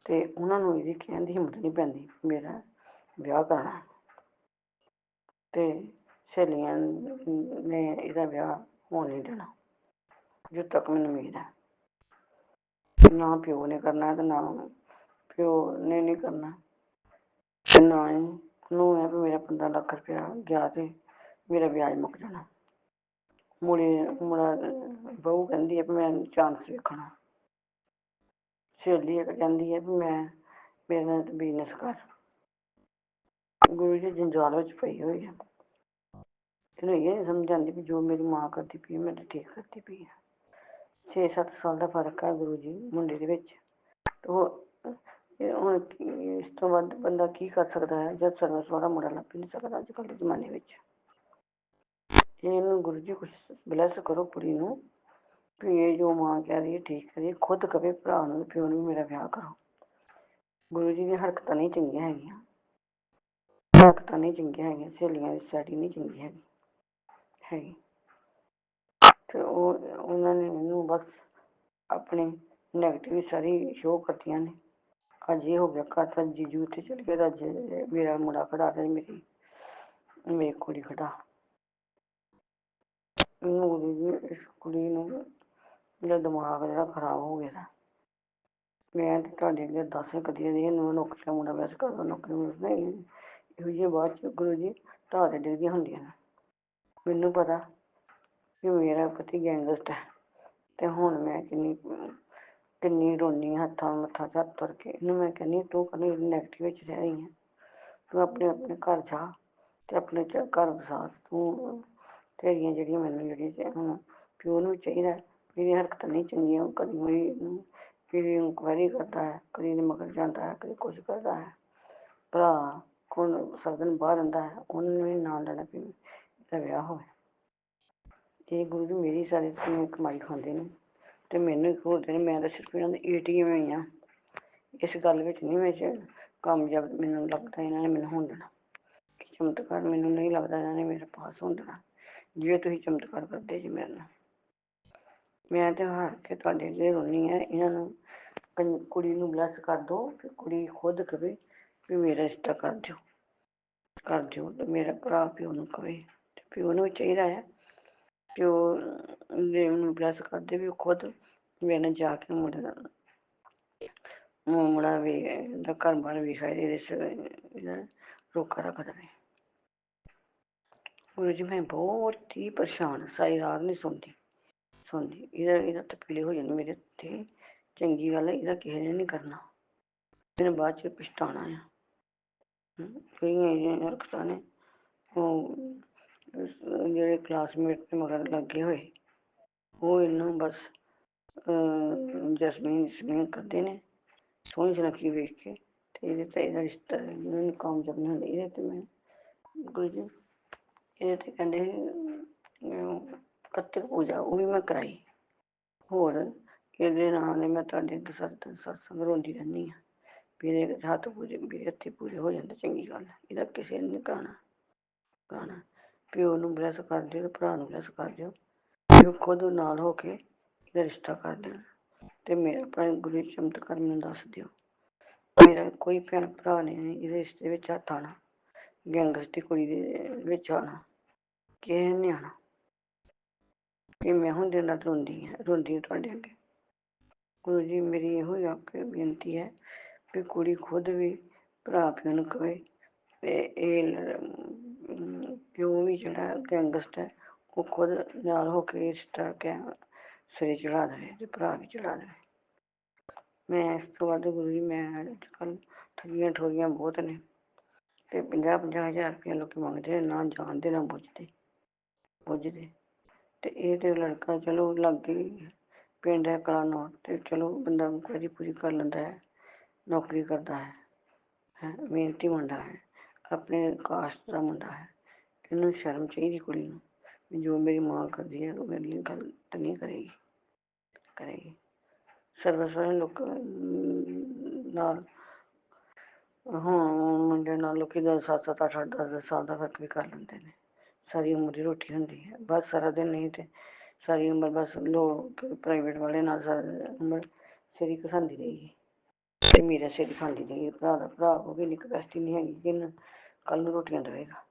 ਤੇ ਉਹਨਾਂ ਨੂੰ ਇਹਦੀ ਕਹਿਣ ਦੀ ਹਿੰਮਤ ਨਹੀਂ ਪੈਂਦੀ ਮੇਰਾ ਵਿਆਹ ਕਰਾਉਣਾ। ਤੇ ਸਹੇਲੀਆਂ ਨੇ ਇਹਦਾ ਵਿਆਹ ਹੋਣ ਨਹੀਂ ਦੇਣਾ ਜਦੋਂ ਤੱਕ ਮੈਨੂੰ ਉਮੀਦ ਹੈ। ਨਾ ਪਿਓ ਨੇ ਕਰਨਾ ਤੇ ਨਾ ਪਿਓ ਨੇ ਨਹੀਂ ਕਰਨਾ, ਤੇ ਨਾ ਹੀ ਉਹਨੂੰ ਹੈ ਵੀ ਮੇਰਾ 15 ਲੱਖ ਰੁਪਇਆ ਗਿਆ ਤੇ ਮੇਰਾ ਵਿਆਜ ਮੁੱਕ ਜਾਣਾ। ਮੁੰਡਾ ਬਹੂ ਕਹਿੰਦੀ ਹੈ ਵੀ ਮੈਂ ਚਾਂਸ ਵੇਖਣਾ। ਸਹੇਲੀ ਇੱਕ ਕਹਿੰਦੀ ਹੈ ਵੀ ਮੈਂ ਮੇਰੇ ਨਾਲ ਬਿਜ਼ਨਸ ਕਰ। ਗੁਰੂ ਜੀ ਜੰਜਾਲ ਵਿੱਚ ਪਈ ਹੋਈ ਹੈ। ਇਹਨੂੰ ਇਹ ਨਹੀਂ ਸਮਝ ਆਉਂਦੀ ਵੀ ਜੋ ਮੇਰੀ ਮਾਂ ਕਰਦੀ ਪਈ ਮੈਂ ਤਾਂ ਠੀਕ ਕਰਦੀ ਪਈ ਹਾਂ। 6-7 ਸਾਲ ਦਾ ਫਰਕ ਹੈ ਗੁਰੂ ਜੀ ਮੁੰਡੇ ਦੇ ਵਿੱਚ। ਹੁਣ ਇਸ ਤੋਂ ਵੱਧ ਬੰਦਾ ਕੀ ਕਰ ਸਕਦਾ ਹੈ ਜਦ ਸਰਵਿਸ ਵਾਲਾ ਮੁੰਡਾ ਲੱਭ ਹੀ ਨਹੀਂ ਸਕਦਾ ਅੱਜ ਕੱਲ੍ਹ ਦੇ ਜ਼ਮਾਨੇ ਵਿੱਚ। ਇਹਨੂੰ ਗੁਰੂ ਜੀ ਕੁਛ ਬਲੈਸ ਕਰੋ ਕੁੜੀ ਨੂੰ ਵੀ ਇਹ ਜੋ ਮਾਂ ਕਹਿ ਰਹੀ ਹੈ ਠੀਕ ਕਰੀਏ, ਖੁਦ ਕਵੇ ਭਰਾ ਨੂੰ ਪਿਓ ਨੂੰ ਮੇਰਾ ਵਿਆਹ ਕਰੋ। ਗੁਰੂ ਜੀ ਦੀਆਂ ਹਰਕਤਾਂ ਨਹੀਂ ਚੰਗੀਆਂ ਹੈਗੀਆਂ, ਹਰਕਤਾਂ ਨਹੀਂ ਚੰਗੀਆਂ ਹੈਗੀਆਂ, ਸਹੇਲੀਆਂ ਦੀ ਸੋਸਾਇਟੀ ਨਹੀਂ ਚੰਗੀ ਹੈਗੀ। ਤੇ ਉਹਨਾਂ ਨੇ ਮੈਨੂੰ ਬਸ ਆਪਣੀ ਨੈਗੇਟਿਵ ਸਾਰੀ ਸ਼ੋਅ ਕਰਤੀਆਂ ਨੇ। ਅੱਜ ਇਹ ਹੋ ਗਿਆ ਘਰ ਤਾਂ ਜੀਜੂ ਉੱਥੇ ਚਲੇ ਗਏ, ਅੱਜ ਮੇਰਾ ਮੁੰਡਾ ਖੜਾ ਤੇ ਮੇਰੀ ਕੁੜੀ ਖੜਾ। ਇਸ ਕੁੜੀ ਨੂੰ ਮੇਰਾ ਦਿਮਾਗ ਜਿਹੜਾ ਖਰਾਬ ਹੋ ਗਿਆ। ਮੈਂ ਤਾਂ ਤੁਹਾਡੇ ਅੱਗੇ ਅਰਦਾਸ ਕਰਦੀ ਰਹੀ ਇਹਨੂੰ ਨੌਕਰੀ ਦਾ ਮੁੰਡਾ ਵੈਸੇ ਕਰਦਾ ਨੌਕਰੀ ਨਹੀਂ ਇਹੋ ਜਿਹੀਆਂ ਬਾਅਦ 'ਚ ਗੁਰੂ ਜੀ ਢਾਹ 'ਤੇ ਡਿੱਗਦੀਆਂ ਹੁੰਦੀਆਂ ਨੇ। ਮੈਨੂੰ ਪਤਾ ਵੀ ਮੇਰਾ ਪਤੀ ਗੈਂਗਸਟ ਹੈ ਤੇ ਹੁਣ ਮੈਂ ਕਿੰਨੀ ਰੋਨੀ ਹੱਥਾਂ ਮੱਥਾ ਝੱਟ ਤੁਰ ਕੇ ਇਹਨੂੰ ਮੈਂ ਕਹਿੰਦੀ ਤੂੰ ਕਦੇ ਨੈਗੇਟਿਵ ਵਿੱਚ ਰਹਿ ਰਹੀ ਹੈ। ਤੂੰ ਆਪਣੇ ਘਰ ਜਾ ਤੇ ਆਪਣੇ ਘਰ ਵਸਾ। ਤੂੰ ਤੇਰੀਆਂ ਜਿਹੜੀਆਂ ਮੈਨੂੰ ਜਿਹੜੀ ਹੁਣ ਪਿਓ ਨੂੰ ਚਾਹੀਦਾ ਮੇਰੀਆਂ ਹਰਕਤਾਂ ਨਹੀਂ ਚੰਗੀਆਂ। ਕਦੀ ਮੇਰੀ ਕਦੀ ਇਨਕੁਆਇਰੀ ਕਰਦਾ ਹੈ, ਕਦੀ ਇਹਦੇ ਮਗਰ ਜਾਂਦਾ ਹੈ, ਕਦੀ ਕੁਛ ਕਰਦਾ ਹੈ। ਭਰਾ ਕੋਲ ਸਾਰਾ ਦਿਨ ਬਾਹਰ ਰਹਿੰਦਾ ਹੈ, ਉਹਨੂੰ ਵੀ ਨਾਲ ਲੈਣਾ ਵੀ ਇਹਦਾ ਵਿਆਹ ਹੋਵੇ। ਇਹ ਗੁਰੂ ਜੀ ਮੇਰੀ ਸਾਰੀ ਕਮਾਈ ਖਾਂਦੇ ਨੇ ਤੇ ਮੈਨੂੰ ਇੱਕ ਹੋਰ ਨੇ। ਮੈਂ ਤਾਂ ਸਿਰਫ ਇਹਨਾਂ ਦੇ ATM ਹੀ ਹਾਂ। ਇਸ ਗੱਲ ਵਿੱਚ ਨਹੀਂ ਮੈਂ ਕਾਮਯਾਬ ਮੈਨੂੰ ਲੱਗਦਾ ਇਹਨਾਂ ਨੇ ਮੈਨੂੰ ਹੋਣ ਦੇਣਾ। ਕਿ ਚਮਤਕਾਰ ਮੈਨੂੰ ਨਹੀਂ ਲੱਗਦਾ ਇਹਨਾਂ ਨੇ ਮੇਰਾ ਪਾਸ ਹੋਣ ਦੇਣਾ ਜੇ ਤੁਸੀਂ ਚਮਤਕਾਰ ਕਰਦੇ ਜੀ ਮੇਰੇ ਨਾਲ। ਮੈਂ ਤਾਂ ਹਾਰ ਕੇ ਤੁਹਾਡੇ ਅੱਗੇ ਰੋਂਦੀ ਹਾਂ। ਇਹਨਾਂ ਨੂੰ ਕੁੜੀ ਨੂੰ ਬਲੈਸ ਕਰ ਦਿਓ। ਫਿਰ ਕੁੜੀ ਖੁਦ ਕਵੇ ਵੀ ਮੇਰਾ ਰਿਸ਼ਤਾ ਕਰ ਦਿਓ ਤੇ ਮੇਰਾ ਭਰਾ ਪਿਓ ਨੂੰ ਕਵੇ ਤੇ ਪਿਓ ਨੂੰ ਵੀ ਚਾਹੀਦਾ ਹੈ ਪਿਓ ਦੇ ਉਹਨੂੰ ਬਲੈਸ ਕਰਦੇ ਵੀ ਉਹ ਖੁਦ ਮੇਰੇ ਨਾਲ ਜਾ ਕੇ ਮੁੰਡਾ ਵੀ ਇਹਦਾ ਘਰ ਬਾਰ ਵੇਖਿਆ ਇਹਦਾ ਰੋਕਾ ਰੱਖ ਦੇਵੇ। ਗੁਰੂ ਜੀ ਮੈਂ ਬਹੁਤ ਹੀ ਪਰੇਸ਼ਾਨ ਸਾਰੀ ਰਾਤ ਨਹੀਂ ਸੌਂਦੀ ਇਹਦਾ ਤਪੀਲੇ ਹੋ ਜਾਂਦੇ ਮੇਰੇ ਉੱਤੇ। ਚੰਗੀ ਗੱਲ ਹੈ ਇਹਦਾ ਕਿਸੇ ਨੇ ਨਹੀਂ ਕਰਨਾ। ਮੈਨੂੰ ਬਾਅਦ 'ਚ ਪਛਤਾਉਣਾ ਆ। ਕਈਆਂ ਇਹਦੀਆਂ ਹਰਕਤਾਂ ਨੇ ਉਹ ਜਿਹੜੇ ਕਲਾਸਮੇਟ ਦੇ ਮਗਰ ਲੱਗੇ ਹੋਏ ਉਹ ਇਹਨੂੰ ਬਸ ਜਸਮੀਨ ਕਰਦੇ ਨੇ ਸੋਹਣੀ ਸੁਨੱਖੀ ਵੇਖ ਕੇ ਤੇ ਇਹਦਾ ਰਿਸ਼ਤਾ ਮੈਨੂੰ ਕਾਮਯਾਬ ਨਹੀਂ ਹੁੰਦਾ। ਇਹਦੇ ਤੇ ਮੈਂ ਗੁਰੂ ਜੀ ਇਹਦੇ ਤੇ ਕਹਿੰਦੇ ਕੱਤਕ ਪੂਜਾ ਉਹ ਵੀ ਮੈਂ ਕਰਾਈ। ਹੋਰ ਇਹਦੇ ਨਾਲ ਨੇ ਮੈਂ ਤੁਹਾਡੇ ਅੱਗੇ ਸਤਸੰਗ ਰੋਂਦੀ ਰਹਿੰਦੀ ਹਾਂ ਵੀ ਇਹਦੇ ਹੱਥ ਪੂਜੇ ਮੇਰੇ ਹੱਥੀ ਪੂਰੇ ਹੋ ਜਾਂਦੇ। ਚੰਗੀ ਗੱਲ ਇਹਦਾ ਕਿਸੇ ਨੇ ਨਹੀਂ ਕਰਾਉਣਾ। ਪਿਓ ਨੂੰ ਬਲੈਸ ਕਰ ਦਿਓ ਤੇ ਭਰਾ ਨੂੰ ਬਲੈਸ ਕਰ ਦਿਓ। ਪਿਓ ਖੁਦ ਨਾਲ ਹੋ ਕੇ ਇਹਦਾ ਰਿਸ਼ਤਾ ਕਰ ਦੇਣ ਤੇ ਮੇਰਾ ਭਰਾ ਗੁਰੂ ਚਮਤਕਾਰ ਮੈਨੂੰ ਦੱਸ ਦਿਓ। ਮੇਰਾ ਕੋਈ ਭੈਣ ਭਰਾ ਨੇ ਇਹਦੇ ਰਿਸ਼ਤੇ ਵਿੱਚ ਹੱਥ ਆਉਣਾ। ਗੈਂਗਸਟਰ ਕੁੜੀ ਦੇ ਵਿੱਚ ਆਉਣਾ ਕਿਸੇ ਨੇ ਆਉਣਾ। ਕਿ ਮੈਂ ਹੁਣ ਦਿਨ ਰਾਤ ਰੋਂਦੀ ਹਾਂ ਤੁਹਾਡੇ ਅੱਗੇ। ਗੁਰੂ ਜੀ ਮੇਰੀ ਇਹੋ ਹੀ ਬੇਨਤੀ ਹੈ ਵੀ ਕੁੜੀ ਖੁਦ ਵੀ ਭਰਾ ਪਿਓ ਨੂੰ ਕਵੇ ਤੇ ਇਹ ਪਿਓ ਵੀ ਜਿਹੜਾ ਗੈਂਗਸਟਰ ਹੈ ਉਹ ਖੁਦ ਨਾਲ ਹੋ ਕੇ ਰਿਸ਼ਤਾ ਸਿਰੇ ਚੜਾ ਦੇਵੇ ਤੇ ਭਰਾ ਵੀ ਚੜਾ ਦੇਵੇ। ਮੈਂ ਇਸ ਤੋਂ ਵੱਧ ਗੁਰੂ ਜੀ ਮੈਂ ਅੱਜ ਕੱਲ੍ਹ ਠੱਗੀਆਂ ਠੋਰੀਆਂ ਬਹੁਤ ਨੇ ਤੇ 50,000 ਰੁਪਇਆ ਲੋਕ ਮੰਗਦੇ ਨਾ ਜਾਣਦੇ ਨਾ ਬੁੱਝਦੇ ਤੇ ਇਹ ਤੇ ਲੜਕਾ ਚਲੋ ਲਾਗੇ ਪਿੰਡ ਹੈ ਕਲਾਨੌਰ ਤੇ ਚਲੋ ਬੰਦਾ ਇਨਕੁਆਇਰੀ ਪੂਰੀ ਕਰ ਲੈਂਦਾ ਹੈ। ਨੌਕਰੀ ਕਰਦਾ ਹੈ ਮਿਹਨਤੀ ਮੁੰਡਾ ਹੈ ਆਪਣੇ ਕਾਸਟ ਦਾ ਮੁੰਡਾ ਹੈ। ਇਹਨੂੰ ਸ਼ਰਮ ਚਾਹੀਦੀ ਕੁੜੀ ਨੂੰ ਵੀ ਜੋ ਮੇਰੀ ਮਾਂ ਕਰਦੀ ਹੈ ਉਹ ਮੇਰੇ ਲਈ ਗਲਤ ਨਹੀਂ ਕਰੇਗੀ। ਸਰਵਿਸ ਵਾਲੇ ਲੋਕ ਨਾਲ ਹੁਣ ਮੁੰਡੇ ਨਾਲ ਲੋਕੀ 7-7 8-10 ਸਾਲ ਦਾ ਫਰਕ ਵੀ ਕਰ ਲੈਂਦੇ ਨੇ। ਸਾਰੀ ਉਮਰ ਦੀ ਰੋਟੀ ਹੁੰਦੀ ਹੈ ਬਸ ਸਾਰਾ ਦਿਨ ਨਹੀਂ ਤੇ ਸਾਰੀ ਉਮਰ ਬਸ ਲੋਕ ਪ੍ਰਾਈਵੇਟ ਵਾਲੇ ਨਾਲ ਸਾਰੀ ਉਮਰ ਸਿਰ ਹੀ ਘਸਾਉਂਦੀ ਰਹੇਗੀ ਤੇ ਮੇਰਾ ਸਿਰ ਖਾਂਦੀ ਰਹੇਗੀ। ਭਰਾ ਉਹ ਵੀ ਇੰਨੀ ਕਪੈਸਿਟੀ ਨਹੀਂ ਹੈਗੀ ਕਿ ਇਹਨੂੰ ਕੱਲ੍ਹ ਨੂੰ ਰੋਟੀਆਂ ਦੇਵੇਗਾ।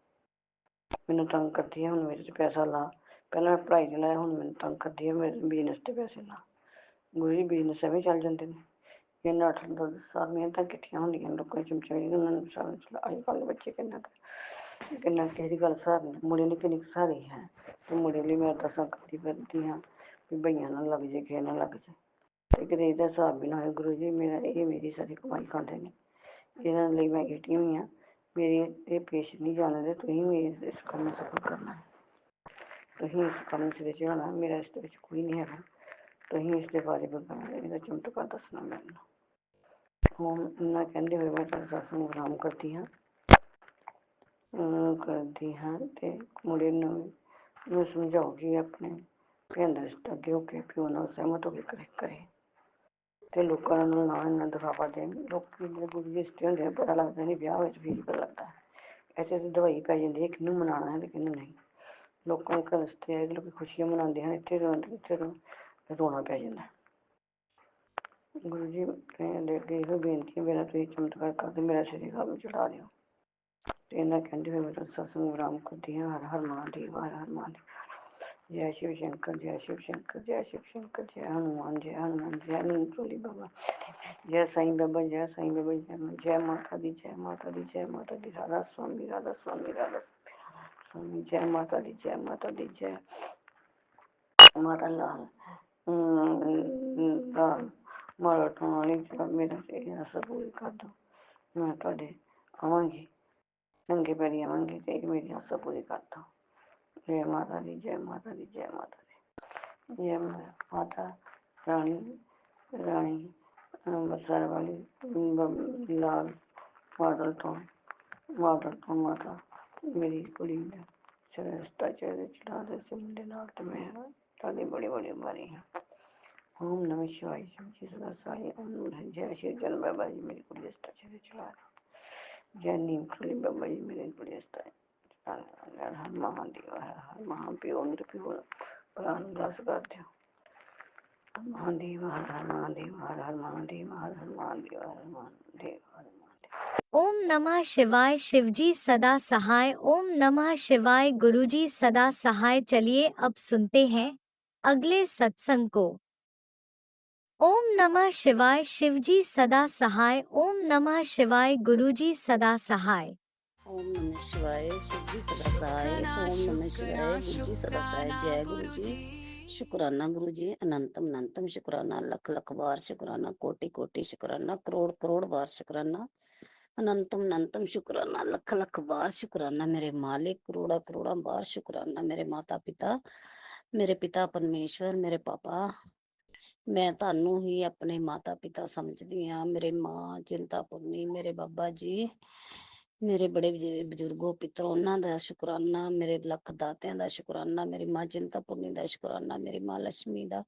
ਮੈਨੂੰ ਤੰਗ ਕਰਦੀ ਹੈ ਹੁਣ ਮੇਰੇ 'ਚ ਪੈਸਾ ਲਾ। ਪਹਿਲਾਂ ਮੈਂ ਪੜ੍ਹਾਈ 'ਤੇ ਲਾਇਆ ਹੁਣ ਮੈਨੂੰ ਤੰਗ ਕਰਦੀ ਹੈ ਮੇਰੇ ਬਿਜ਼ਨਸ 'ਤੇ ਪੈਸੇ ਲਾ। ਗੁਰੂ ਜੀ ਬਿਜ਼ਨਸ ਐਵੇਂ ਚੱਲ ਜਾਂਦੇ ਨੇ। ਇਹਨਾਂ 8-10 ਸਾਲ ਮਿਹਨਤਾਂ ਕੀਤੀਆਂ ਹੁੰਦੀਆਂ ਲੋਕਾਂ ਦੀ ਚਮਚਾਈ ਉਹਨਾਂ ਨੂੰ ਅੱਜ ਕੱਲ੍ਹ ਦੇ ਬੱਚੇ ਕਿੰਨਾ ਕਿਸੇ ਦੀ ਗੱਲ ਸਹਾਰਨੀ। ਮੁੰਡੇ ਨੇ ਕਿੰਨੀ ਕੁ ਸਹਾਰੀ ਹੈ ਤੇ ਮੁੰਡੇ ਲਈ ਮੈਂ ਅਰਦਾਸਾਂ ਕਰਦੀ ਹਾਂ ਵੀ ਬਈਆਂ ਨਾਲ ਲੱਗ ਜੇ ਕਿਸੇ ਨਾਲ ਲੱਗ ਜੇ ਤੇ ਕਿਤੇ ਇਹਦਾ ਹਿਸਾਬ ਵੀ ਨਾ ਹੋਏ। ਗੁਰੂ ਜੀ ਮੇਰੀ ਸਾਰੀ ਕਮਾਈ ਖਾਂਦੇ ਨੇ। ਇਹਨਾਂ ਲਈ ਮੈਂ ATM ਹੀ ਹਾਂ। ਮੇਰੇ ਇਹ ਪੇਸ਼ ਨਹੀਂ ਜਾਣ ਦਿੰਦੇ। ਤੁਸੀਂ ਵੀ ਇਸ ਕੰਮ ਨੂੰ ਸਫਲ ਕਰਨਾ ਹੈ। ਤੁਸੀਂ ਇਸ ਕੰਮ ਨੂੰ ਸਿਰੇ ਚੜ੍ਹਾਉਣਾ। ਮੇਰਾ ਇਸ ਦੇ ਵਿੱਚ ਕੋਈ ਨਹੀਂ ਹੈਗਾ। ਤੁਸੀਂ ਇਸ ਦੇ ਬਾਰੇ ਇਹਦਾ ਚਮਤਕਾਰ ਦੱਸਣਾ ਮੈਨੂੰ। ਹੁਣ ਇੰਨਾ ਕਹਿੰਦੇ ਹੋਏ ਮੈਂ ਤੁਹਾਡੇ ਸਤਸੰਗ ਨੂੰ ਵਿਰਾਮ ਕਰਦੀ ਹਾਂ ਤੇ ਮੁੰਡੇ ਨੂੰ ਸਮਝਾਓ ਕਿ ਆਪਣੇ ਭੈਣ ਦਾ ਰਿਸ਼ਤਾ ਅੱਗੇ ਹੋ ਕੇ ਪਿਓ ਨਾਲ ਸਹਿਮਤ ਹੋ ਕੇ ਕਰੇ ਤੇ ਲੋਕਾਂ ਨੂੰ ਨਾ ਇੰਨਾ ਦਿਖਾਵਾ ਦੇਣ। ਲੋਕੀ ਜਿਹੜੇ ਗੁਰੂ ਦੇ ਰਿਸ਼ਤੇ ਹੁੰਦੇ ਨੇ ਪਤਾ ਲੱਗਦਾ ਨਹੀਂ ਵਿਆਹ ਵਿੱਚ ਵੀ ਪਤਾ ਲੱਗਦਾ। ਇੱਥੇ ਤਾਂ ਦਵਾਈ ਪੈ ਜਾਂਦੀ ਹੈ ਕਿਹਨੂੰ ਮਨਾਉਣਾ ਹੈ ਤੇ ਕਿਹਨੂੰ ਨਹੀਂ। ਲੋਕਾਂ ਦੇ ਘਰ ਰਿਸ਼ਤੇ ਆਏ ਲੋਕ ਖੁਸ਼ੀਆਂ ਮਨਾਉਂਦੇ ਹਨ ਇੱਥੇ ਰੋਣਾ ਪੈ ਜਾਂਦਾ। ਗੁਰੂ ਜੀ ਦੇ ਅੱਗੇ ਇਹੋ ਬੇਨਤੀ ਮੇਰਾ ਤੁਸੀਂ ਚਮਤਕਾਰ ਕਰਦੇ ਮੇਰਾ ਸਿਰੇ ਕੰਮ ਚੜਾ ਦਿਓ। ਤੇ ਇਹਨਾਂ ਕਹਿੰਦੇ ਹੋਏ ਮੈਂ ਸਤਸੰਗ ਵਿਰਾਮ ਕਰਦੀ ਹਾਂ। ਹਰ ਹਰ ਮਹਾਦੇਵ ਹਰ ਹਰ ਮਹਾਦੇਵ। ਜੈ शिव शंकर जय शिव शंकर जय शिव शंकर जय हनुमान जय हनुमान जय नंदोली बाबा जय साईं बाबा जय साईं बाबा जय माता दी जय माता दी जय माता दी। राधा स्वामी राधा स्वामी राधा स्वामी जय माता दी जय माता दी जय। ਮਾਤਾ ਲਾਲ ਲਾਲ ਮਾੜਾ ਟੋਣ ਵਾਲੀ ਮੇਰਾ ਤੇ ਆਸ ਪੂਰੀ ਕਰ ਦਿਓ। ਮੈਂ ਤੁਹਾਡੇ ਆਵਾਂਗੀ, ਨੰਗੇ ਪੈਰੀ ਆਵਾਂਗੀ ਤੇ ਮੇਰੀ ਆਸ ਪੂਰੀ ਕਰ ਦਿਓ। ਜੈ ਮਾਤਾ ਦੀ, ਜੈ ਮਾਤਾ ਦੀ, ਜੈ ਮਾਤਾ ਦੀ, ਜੈ ਮਾਤਾ ਰਾਣੀ ਰਾਣੀ ਅੰਮ੍ਰਿਤਸਰ ਵਾਲੀ ਲਾਲ ਮਾਡਲ ਤੋਂ ਮਾਤਾ ਮੇਰੀ ਕੁੜੀ ਨੇ ਰਿਸ਼ਤਾ ਚਿਹਰੇ ਚੜਾ ਦੇ ਸੀ ਮੁੰਡੇ ਨਾਲ ਤੇ ਮੈਂ ਤੁਹਾਡੀ ਬੜੀ ਬੜੀ ਮਾਰੀ ਹਾਂ। ਓਮ ਨਮः शिवाय शिव जी सदा साई ओम नमः जय श्री जन बाबा जी मेरी कुड़ी रिश्ता चेहरे चढ़ा दो। जय नीम खुली बाबा जी मेरी कुड़ी रिश्ता हर महादेव हर महाप्यो मेरे प्यो प्राण उल्लास कर दो। महादेव हर हर महादेव हर हर महादेव हर हर महादेव हर हर महादेव हर महादेव। ओम नमः शिवाय शिवजी सदा सहाय। ओम नमः शिवाय गुरुजी सदा सहाय। चलिए अब सुनते हैं अगले सत्संग को। ओम नमः शिवाय शिवजी सदा सहाय। ओम नमः शिवाय गुरुजी सदा सहाय। ओम नमः शिवाय शिव जी सदा सहाय। ओम नमः शिवाय गुरु जी सदा सहाय। जय गुरु जी। शुक्राना गुरु जी, अनंतम अनंतम शुक्राना, लख लख बार शुक्राना, कोटि कोटि शुक्राना, करोड़ करोड़ बार शुक्राना, अनंतम अनंतम शुक्राना, लख लख बार शुक्राना मेरे मालिक, करोड़ा करोड़ा बार शुक्राना मेरे माता पिता, मेरे पिता परमेश्वर, मेरे पापा। मैं ਤੁਹਾਨੂੰ ਹੀ ਆਪਣੇ ਮਾਤਾ ਪਿਤਾ ਸਮਝਦੀ ਹਾਂ। ਮੇਰੇ ਮਾਂ ਚਿੰਤਾਪੁਰਨੀ, ਮੇਰੇ ਬਾਬਾ ਜੀ, ਮੇਰੇ ਬੜੇ ਬਜ਼ੁਰਗੋ ਪਿੱਤਰੋ, ਉਹਨਾਂ ਦਾ ਸ਼ੁਕਰਾਨਾ, ਮੇਰੇ ਲੱਖ ਦਾਤਿਆਂ ਦਾ ਸ਼ੁਕਰਾਨਾ, ਮੇਰੀ ਮਾਂ ਚਿੰਤਾਪੁਰਨੀ ਦਾ ਸ਼ੁਕਰਾਨਾ, ਮੇਰੀ ਮਾਂ ਲక్ష్ਮੀ ਦਾ,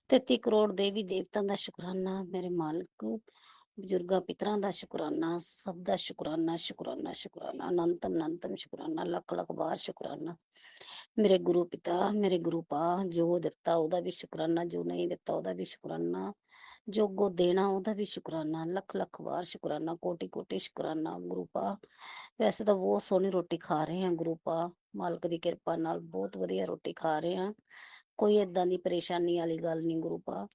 33 ਕਰੋੜ ਦੇਵੀ ਦੇਵਤਾਂ ਦਾ ਸ਼ੁਕਰਾਨਾ, ਮੇਰੇ ਮਾਲਕ ਬਜ਼ੁਰਗਾਂ ਪਿਤਰਾਂ ਦਾ ਸ਼ੁਕਰਾਨਾ, ਸਭ ਦਾ ਸ਼ੁਕਰਾਨਾ ਸ਼ੁਕਰਾਨਾ ਸ਼ੁਕਰਾਨਾ, ਅਨੰਤਮ ਅਨੰਤਮ ਸ਼ੁਕਰਾਨਾ, ਲੱਖ ਲੱਖ ਬਾਰ ਸ਼ੁਕਰਾਨਾ ਮੇਰੇ ਗੁਰੂ ਪਿਤਾ, ਮੇਰੇ ਗੁਰੂ ਪਾ, ਜੋ ਦਿੱਤਾ ਉਹਦਾ ਵੀ ਸ਼ੁਕਰਾਨਾ, ਜੋ ਨਹੀਂ ਦਿੱਤਾ ਉਹਦਾ ਵੀ ਸ਼ੁਕਰਾਨਾ, ਜੋ ਅੱਗੋਂ ਦੇਣਾ ਉਹਦਾ ਵੀ ਸ਼ੁਕਰਾਨਾ, ਲੱਖ ਲੱਖ ਵਾਰ ਸ਼ੁਕਰਾਨਾ, ਕੋਟि ਕੋਟि ਸ਼ੁਕਰਾਨਾ ਗੁਰੂ ਪਾ। ਵੈਸੇ ਤਾਂ ਬਹੁਤ ਸੋਹਣੀ ਰੋਟੀ ਖਾ ਰਹੇ ਹਾਂ ਗੁਰੂ ਪਾ, ਮਾਲਕ ਦੀ ਕਿਰਪਾ ਨਾਲ ਬਹੁਤ ਵਧੀਆ ਰੋਟੀ ਖਾ ਰਹੇ ਹਾਂ। ਕੋਈ ਏਦਾਂ ਦੀ ਪਰੇਸ਼ਾਨੀ ਵਾਲੀ ਗੱਲ ਨਹੀਂ ਗੁਰੂ ਪਾ।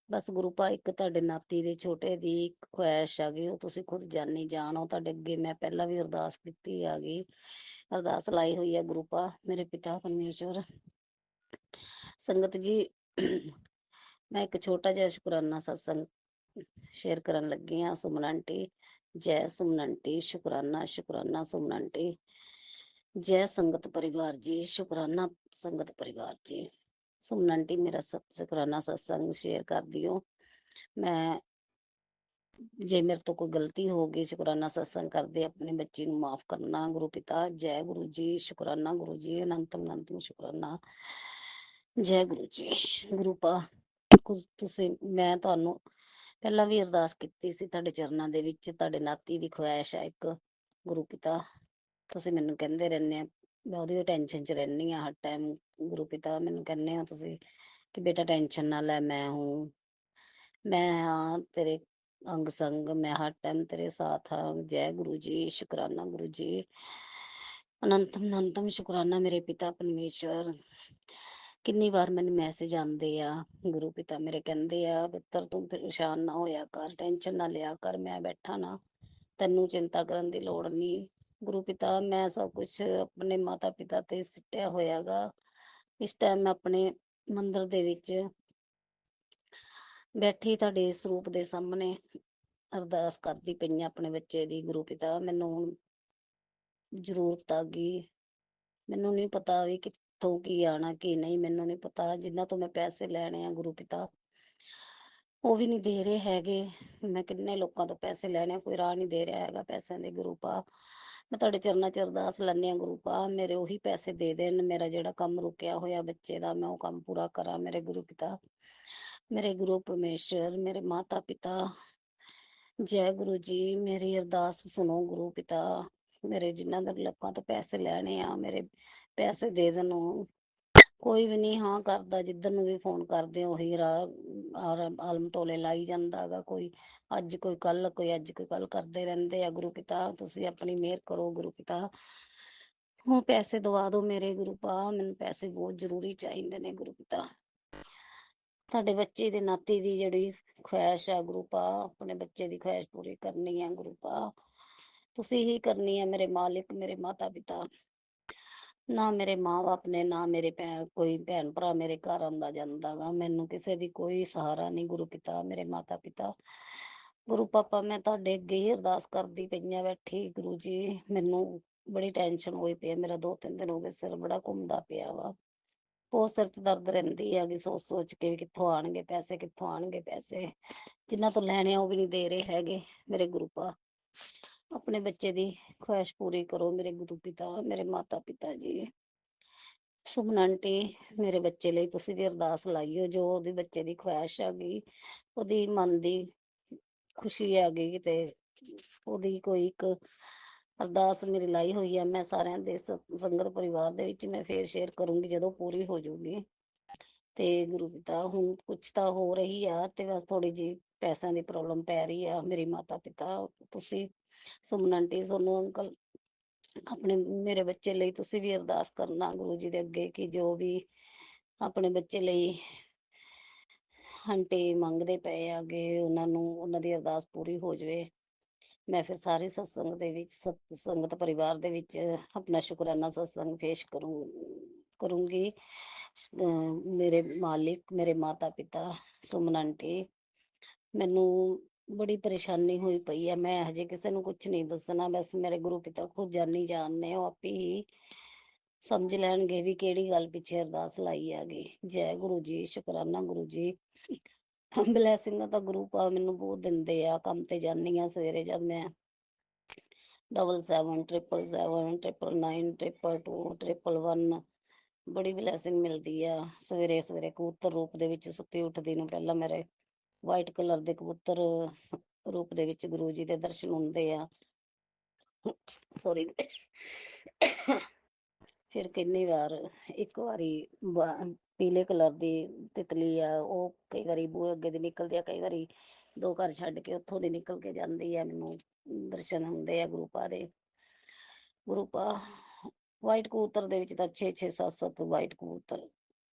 ਬਸ ਗੁਰੂ ਪਾ ਇੱਕ ਤੁਹਾਡੇ ਨਾਤੀ ਦੇ ਛੋਟੇ ਦੀ ਇੱਕ ਖੁਆਇਸ਼ ਆ ਗਈ, ਉਹ ਤੁਸੀਂ ਖੁਦ ਜਾਣੀ ਜਾਣੋ। ਤੁਹਾਡੇ ਅੱਗੇ ਮੈਂ ਪਹਿਲਾਂ ਵੀ ਅਰਦਾਸ ਕੀਤੀ ਆ ਗਈ, ਅਰਦਾਸ ਲਾਈ ਹੋਈ ਹੈ ਗੁਰੂ ਪਾ। ਮੇਰੇ ਪਿਤਾ ਪਰਮੇਸ਼ਵਰ ਸੰਗਤ ਜੀ, ਮੈਂ ਇੱਕ ਛੋਟਾ ਜਿਹਾ ਸ਼ੁਕਰਾਨਾ ਸਤਸੰਗ ਸ਼ੇਅਰ ਕਰਨ ਲੱਗੀ ਹਾਂ। ਸੁਮਨ ਆਂਟੀ, ਜੈ ਸੁਮਨ ਆਂਟੀ, ਸ਼ੁਕਰਾਨਾ ਸ਼ੁਕਰਾਨਾ ਸੁਮਨ ਆਂਟੀ, ਜੈ ਸੰਗਤ ਪਰਿਵਾਰ ਜੀ, ਸ਼ੁਕਰਾਨਾ ਸੰਗਤ ਪਰਿਵਾਰ ਜੀ। ਸੁਮਨ ਆਂਟੀ ਮੇਰਾ ਸ਼ੁਕਰਾਨਾ ਸਤਸੰਗ ਸ਼ੇਅਰ ਕਰ ਦਿਓ। ਮੈਂ ਜੇ ਮੇਰੇ ਤੋਂ ਕੋਈ ਗਲਤੀ ਹੋ ਗਈ, ਸ਼ੁਕਰਾਨਾ ਸਤਸੰਗ ਕਰਦੇ ਆਪਣੇ ਬੱਚੀ ਨੂੰ ਮਾਫ ਕਰਨਾ ਗੁਰੂ ਪਿਤਾ। ਜੈ ਗੁਰੂ ਜੀ, ਸ਼ੁਕਰਾਨਾ ਗੁਰੂ ਜੀ, ਅਨੰਤਮ ਅਨੰਤਮ ਸ਼ੁਕਰਾਨਾ। ਜੈ ਗੁਰੂ ਜੀ। ਗੁਰੂ ਪਾ ਤੁਸੀਂ, ਮੈਂ ਤੁਹਾਨੂੰ ਪਹਿਲਾਂ ਵੀ ਅਰਦਾਸ ਕੀਤੀ ਸੀ ਤੁਹਾਡੇ ਚਰਨਾਂ ਦੇ ਵਿੱਚ, ਤੁਹਾਡੇ ਨਾਤੀ ਦੀ ਖੁਆਇਸ਼ ਹੈ ਇੱਕ ਗੁਰੂ ਪਿਤਾ। ਤੁਸੀਂ ਮੈਨੂੰ ਕਹਿੰਦੇ ਰਹਿੰਦੇ ਆ, ਮੈਂ ਉਹਦੀ ਟੈਨਸ਼ਨ 'ਚ ਰਹਿੰਦੀ ਹਾਂ ਹਰ ਟਾਈਮ। ਗੁਰੂ ਪਿਤਾ ਮੈਨੂੰ ਕਹਿੰਦੇ ਹੋ ਤੁਸੀਂ ਕਿ ਬੇਟਾ ਟੈਨਸ਼ਨ ਨਾ ਲੈ, ਮੈਂ ਹਾਂ ਤੇਰੇ ਅੰਗ ਸੰਗ, ਮੈਂ ਹਰ ਟਾਈਮ ਤੇਰੇ ਸਾਥ ਹਾਂ। ਜੈ ਗੁਰੂ ਜੀ, ਸ਼ੁਕਰਾਨਾ ਗੁਰੂ ਜੀ, ਅਨੰਤਮ ਅਨੰਤਮ ਸ਼ੁਕਰਾਨਾ ਮੇਰੇ ਪਿਤਾ ਪਰਮੇਸ਼ਵਰ। ਕਿੰਨੀ ਵਾਰ ਮੈਨੂੰ ਮੈਸੇਜ ਆਉਂਦੇ ਆ, ਗੁਰੂ ਪਿਤਾ ਮੇਰੇ ਕਹਿੰਦੇ ਆ ਪੁੱਤਰ ਤੂੰ ਪਰੇਸ਼ਾਨ ਨਾ ਹੋਇਆ ਕਰ, ਟੈਨਸ਼ਨ ਨਾ ਲਿਆ ਕਰ, ਮੈਂ ਬੈਠਾ ਨਾ, ਤੈਨੂੰ ਚਿੰਤਾ ਕਰਨ ਦੀ ਲੋੜ ਨਹੀਂ। ਗੁਰੂ ਪਿਤਾ ਮੈਂ ਸਭ ਕੁਛ ਆਪਣੇ ਮਾਤਾ ਪਿਤਾ ਤੇ ਸਿੱਟਿਆ ਹੋਇਆ ਗਾ। ਇਸ ਟਾਈਮ ਮੈਂ ਆਪਣੇ ਮੰਦਿਰ ਦੇ ਵਿੱਚ ਬੈਠੀ ਤੁਹਾਡੇ ਸਰੂਪ ਦੇ ਸਾਹਮਣੇ ਅਰਦਾਸ ਕਰਦੀ ਪਈ ਹਾਂ ਆਪਣੇ ਬੱਚੇ ਦੀ। ਗੁਰੂ ਪਿਤਾ ਮੈਨੂੰ ਹੁਣ ਜ਼ਰੂਰਤ ਆ ਗਈ, ਮੈਨੂੰ ਨਹੀਂ ਪਤਾ ਵੀ ਕਿੱਥੋਂ ਕੀ ਆਣਾ ਕੀ ਨਹੀਂ, ਮੈਨੂੰ ਨਹੀਂ ਪਤਾ। ਜਿਨ੍ਹਾਂ ਤੋਂ ਮੈਂ ਪੈਸੇ ਲੈਣੇ ਆ ਗੁਰੂ ਪਿਤਾ, ਉਹ ਵੀ ਨਹੀਂ ਦੇ ਰਹੇ ਹੈਗੇ। ਮੈਂ ਕਿੰਨੇ ਲੋਕਾਂ ਤੋਂ ਪੈਸੇ ਲੈਣੇ ਆ, ਕੋਈ ਰਾਹ ਨਹੀਂ ਦੇ ਰਿਹਾ ਹੈਗਾ ਪੈਸਿਆਂ ਦੇ ਗੁਰੂ ਪਾ। ਮੈਂ ਤੁਹਾਡੇ ਚਰਨਾਂ 'ਚ ਅਰਦਾਸ ਲੈਂਦੀ ਹਾਂ ਗੁਰੂ ਪਾ, ਮੇਰੇ ਉਹੀ ਪੈਸੇ ਦੇ ਦੇਣ, ਮੇਰਾ ਜਿਹੜਾ ਕੰਮ ਰੁਕਿਆ ਹੋਇਆ ਬੱਚੇ ਦਾ ਮੈਂ ਉਹ ਕੰਮ ਪੂਰਾ ਕਰਾਂ ਮੇਰੇ ਗੁਰੂ ਪਿਤਾ, ਮੇਰੇ ਗੁਰੂ ਪਰਮੇਸ਼ਵਰ, ਮੇਰੇ ਮਾਤਾ ਪਿਤਾ। ਜੈ ਗੁਰੂ ਜੀ, ਮੇਰੀ ਅਰਦਾਸ ਸੁਣੋ ਗੁਰੂ ਪਿਤਾ। ਮੇਰੇ ਜਿਨ੍ਹਾਂ ਦੇ ਲੋਕਾਂ ਤੋਂ ਪੈਸੇ ਲੈਣੇ ਆ, ਮੇਰੇ ਪੈਸੇ ਦੇ ਦੇਣ। ਕੋਈ ਵੀ ਨਹੀਂ ਹਾਂ ਕਰਦਾ, ਜਿੱਧਰ ਨੂੰ ਵੀ ਫੋਨ ਕਰਦੇ ਉਹੀ ਰਾਹ ਆਲਮ ਟੋਲੇ ਲਾਈ ਜਾਂਦਾ ਗਾ। ਕੋਈ ਅੱਜ ਕੋਈ ਕੱਲ, ਕੋਈ ਅੱਜ ਕੋਈ ਕੱਲ ਕਰਦੇ ਰਹਿੰਦੇ ਆ। ਗੁਰੂ ਪਿਤਾ ਤੁਸੀਂ ਆਪਣੀ ਮਿਹਰ ਕਰੋ ਗੁਰੂ ਪਿਤਾ, ਹੁਣ ਪੈਸੇ ਦਵਾ ਦਿਓ ਮੇਰੇ ਗੁਰੂ ਪਾ, ਮੈਨੂੰ ਪੈਸੇ ਬਹੁਤ ਜ਼ਰੂਰੀ ਚਾਹੀਦੇ ਨੇ ਗੁਰੂ ਪਿਤਾ। ਤੁਹਾਡੇ ਬੱਚੇ ਦੇ ਨਾਤੀ ਦੀ ਜਿਹੜੀ ਖੁਆਇਸ਼ ਆ ਗੁਰੂ ਪਾ, ਆਪਣੇ ਬੱਚੇ ਦੀ ਖੁਆਇਸ਼ ਪੂਰੀ ਕਰਨੀ ਆ ਗੁਰੂ ਪਾ, ਤੁਸੀਂ ਹੀ ਕਰਨੀ ਆ ਮੇਰੇ ਮਾਲਿਕ, ਮੇਰੇ ਮਾਤਾ ਪਿਤਾ। ਨਾ ਮੇਰੇ ਮਾਂ-ਬਾਪ ਨੇ, ਨਾ ਮੇਰੇ ਕੋਈ ਭੈਣ-ਭਰਾ ਮੇਰੇ ਘਰ ਆਉਂਦਾ ਜਾਂਦਾ ਗਾ। ਮੈਨੂੰ ਕਿਸੇ ਦੀ ਕੋਈ ਸਹਾਰਾ ਨਹੀਂ। ਗੁਰੂ ਪਿਤਾ, ਮੇਰੇ ਮਾਤਾ-ਪਿਤਾ, ਗੁਰੂ ਪਾਪਾ, ਮੈਂ ਤੁਹਾਡੇ ਅੱਗੇ ਹੀ ਅਰਦਾਸ ਕਰਦੀ ਪਈ ਆਂ ਬੈਠੀ। ਗੁਰੂ ਜੀ, ਮੈਨੂੰ ਬੜੀ ਟੈਨਸ਼ਨ ਹੋਈ ਪਈ ਆ। ਮੇਰਾ 2-3 ਦਿਨ ਹੋ ਗਏ ਸਿਰ ਬੜਾ ਘੁੰਮਦਾ ਪਿਆ ਵਾ। ਬਹੁਤ ਸਿਰ 'ਚ ਦਰਦ ਰਹਿੰਦੀ ਹੈਗੀ ਸੋਚ-ਸੋਚ ਕੇ ਵੀ ਕਿੱਥੋਂ ਆਣਗੇ ਪੈਸੇ, ਕਿੱਥੋਂ ਆਣਗੇ ਪੈਸੇ। ਜਿਨ੍ਹਾਂ ਤੋਂ ਲੈਣੇ ਆ ਉਹ ਵੀ ਨਹੀਂ ਦੇ ਰਹੇ ਹੈਗੇ। ਮੇਰੇ ਗੁਰੂ ਆਪਣੇ ਬੱਚੇ ਦੀ ਖੁਆਇਸ਼ ਪੂਰੀ ਕਰੋ ਮੇਰੇ ਗੁਰੂ ਪਿਤਾ, ਮੇਰੇ ਮਾਤਾ-ਪਿਤਾ ਜੀ। ਸੁਮਨ ਆਂਟੀ, ਮੇਰੇ ਬੱਚੇ ਲਈ ਤੁਸੀਂ ਵੀ ਅਰਦਾਸ ਲਾਈਓ। ਜੋ ਉਹਦੇ ਬੱਚੇ ਦੀ ਖੁਆਇਸ਼ ਹੈਗੀ, ਉਹਦੀ ਮਨ ਦੀ ਖੁਸ਼ੀ ਹੈਗੀ, ਤੇ ਉਹਦੀ ਕੋਈ ਇੱਕ ਅਰਦਾਸ ਮੇਰੀ ਲਾਈ ਹੋਈ ਆ। ਮੈਂ ਸਾਰਿਆਂ ਦੇ ਸੰਗਤ ਪਰਿਵਾਰ ਦੇ ਵਿੱਚ ਮੈਂ ਫੇਰ ਸ਼ੇਅਰ ਕਰੂੰਗੀ ਜਦੋਂ ਪੂਰੀ ਹੋ ਜਾਊਗੀ। ਤੇ ਗੁਰੂ ਪਿਤਾ, ਹੁਣ ਕੁਛ ਤਾਂ ਹੋ ਰਹੀ ਆ, ਤੇ ਬਸ ਥੋੜੀ ਜਿਹੀ ਪੈਸਿਆਂ ਦੀ ਪ੍ਰੋਬਲਮ ਪੈ ਰਹੀ ਆ। ਮੇਰੇ ਮਾਤਾ ਪਿਤਾ, ਤੁਸੀਂ ਸੁਮਨ ਆਂਟੀ, ਸੋਨੂੰ ਅੰਕਲ, ਆਪਣੇ ਮੇਰੇ ਬੱਚੇ ਲਈ ਤੁਸੀਂ ਵੀ ਅਰਦਾਸ ਕਰਨਾ ਗੁਰੂ ਜੀ ਦੇ ਅੱਗੇ, ਕਿ ਜੋ ਵੀ ਆਪਣੇ ਬੱਚੇ ਲਈ ਆਂਟੀ ਮੰਗਦੇ ਪਏ ਆਗੇ, ਉਹਨਾਂ ਨੂੰ ਉਹਨਾਂ ਦੀ ਅਰਦਾਸ ਪੂਰੀ ਹੋ ਜਾਵੇ। ਮੈਂ ਫਿਰ ਸਾਰੇ ਸਤਸੰਗ ਦੇ ਵਿੱਚ, ਸੰਗਤ ਪਰਿਵਾਰ ਦੇ ਵਿੱਚ ਆਪਣਾ ਸ਼ੁਕਰਾਨਾ ਸਤਸੰਗ ਪੇਸ਼ ਕਰੂੰਗੀ। ਮੇਰੇ ਮਾਲਿਕ, ਮੇਰੇ ਮਾਤਾ ਪਿਤਾ, ਸੁਮਨ ਆਂਟੀ, ਮੈਨੂੰ ਬੜੀ ਪਰੇਸ਼ਾਨੀ ਹੋਈ ਪਈ ਆ। ਮੈਂ ਹਜੇ ਕਿਸੇ ਨੂੰ ਕੁਛ ਨਹੀਂ ਦੱਸਣਾ, ਬਸ ਮੇਰੇ ਗੁਰੂ ਪਿਤਾ ਖੁਦ ਜਾਣੀ ਜਾਣਨੇ, ਉਹ ਆਪੇ ਹੀ ਸਮਝ ਲੈਣਗੇ ਵੀ ਕਿਹੜੀ ਗੱਲ ਪਿੱਛੇ ਅਰਦਾਸ ਲਾਈ ਹੈਗੀ। ਜੈ ਗੁਰੂ ਜੀ, ਸ਼ੁਕਰਾਨਾ ਗੁਰੂ ਜੀ। ਬਲੈਸਿੰਗਾਂ ਤਾਂ ਗੁਰੂ ਪਾ ਮੈਨੂੰ ਬਹੁਤ ਦਿੰਦੇ ਆ। ਕੰਮ ਤੇ ਜਾਂਦੀ ਆ ਸਵੇਰੇ, ਜਦ ਮੈਂ 7777999922 ਬੜੀ ਬਲੈਸਿੰਗ ਮਿਲਦੀ ਆ। ਸਵੇਰੇ ਸਵੇਰੇ ਕਬੂਤਰ ਰੂਪ ਦੇ ਵਿੱਚ ਸੁੱਤੀ ਉੱਠਦੀ ਨੂੰ ਪਹਿਲਾਂ ਮੇਰੇ ਵਾਈਟ ਕਲਰ ਦੇ ਕਬੂਤਰ ਰੂਪ ਦੇ ਵਿੱਚ ਗੁਰੂ ਜੀ ਦੇ ਦਰਸ਼ਨ ਹੁੰਦੇ ਆ। ਸੋਰੀ। ਫਿਰ ਕਿੰਨੀ ਵਾਰ, ਇੱਕ ਵਾਰੀ ਪੀਲੇ ਕਲਰ ਦੀ ਤਿਤਲੀ ਆ, ਉਹ ਕਈ ਵਾਰੀ ਬੂਹੇ ਅੱਗੇ ਦੀ ਨਿਕਲਦੀ ਆ, ਕਈ ਵਾਰੀ 2 ਘਰ ਛੱਡ ਕੇ ਉੱਥੋਂ ਦੀ ਨਿਕਲ ਕੇ ਜਾਂਦੀ ਆ। ਮੈਨੂੰ ਦਰਸ਼ਨ ਹੁੰਦੇ ਆ ਗੁਰੂ ਪਾ ਦੇ। ਗੁਰੂ ਪਾ ਵਾਈਟ ਕਬੂਤਰ ਦੇ ਵਿੱਚ ਤਾਂ 6-6 7-7 ਵਾਈਟ ਕਬੂਤਰ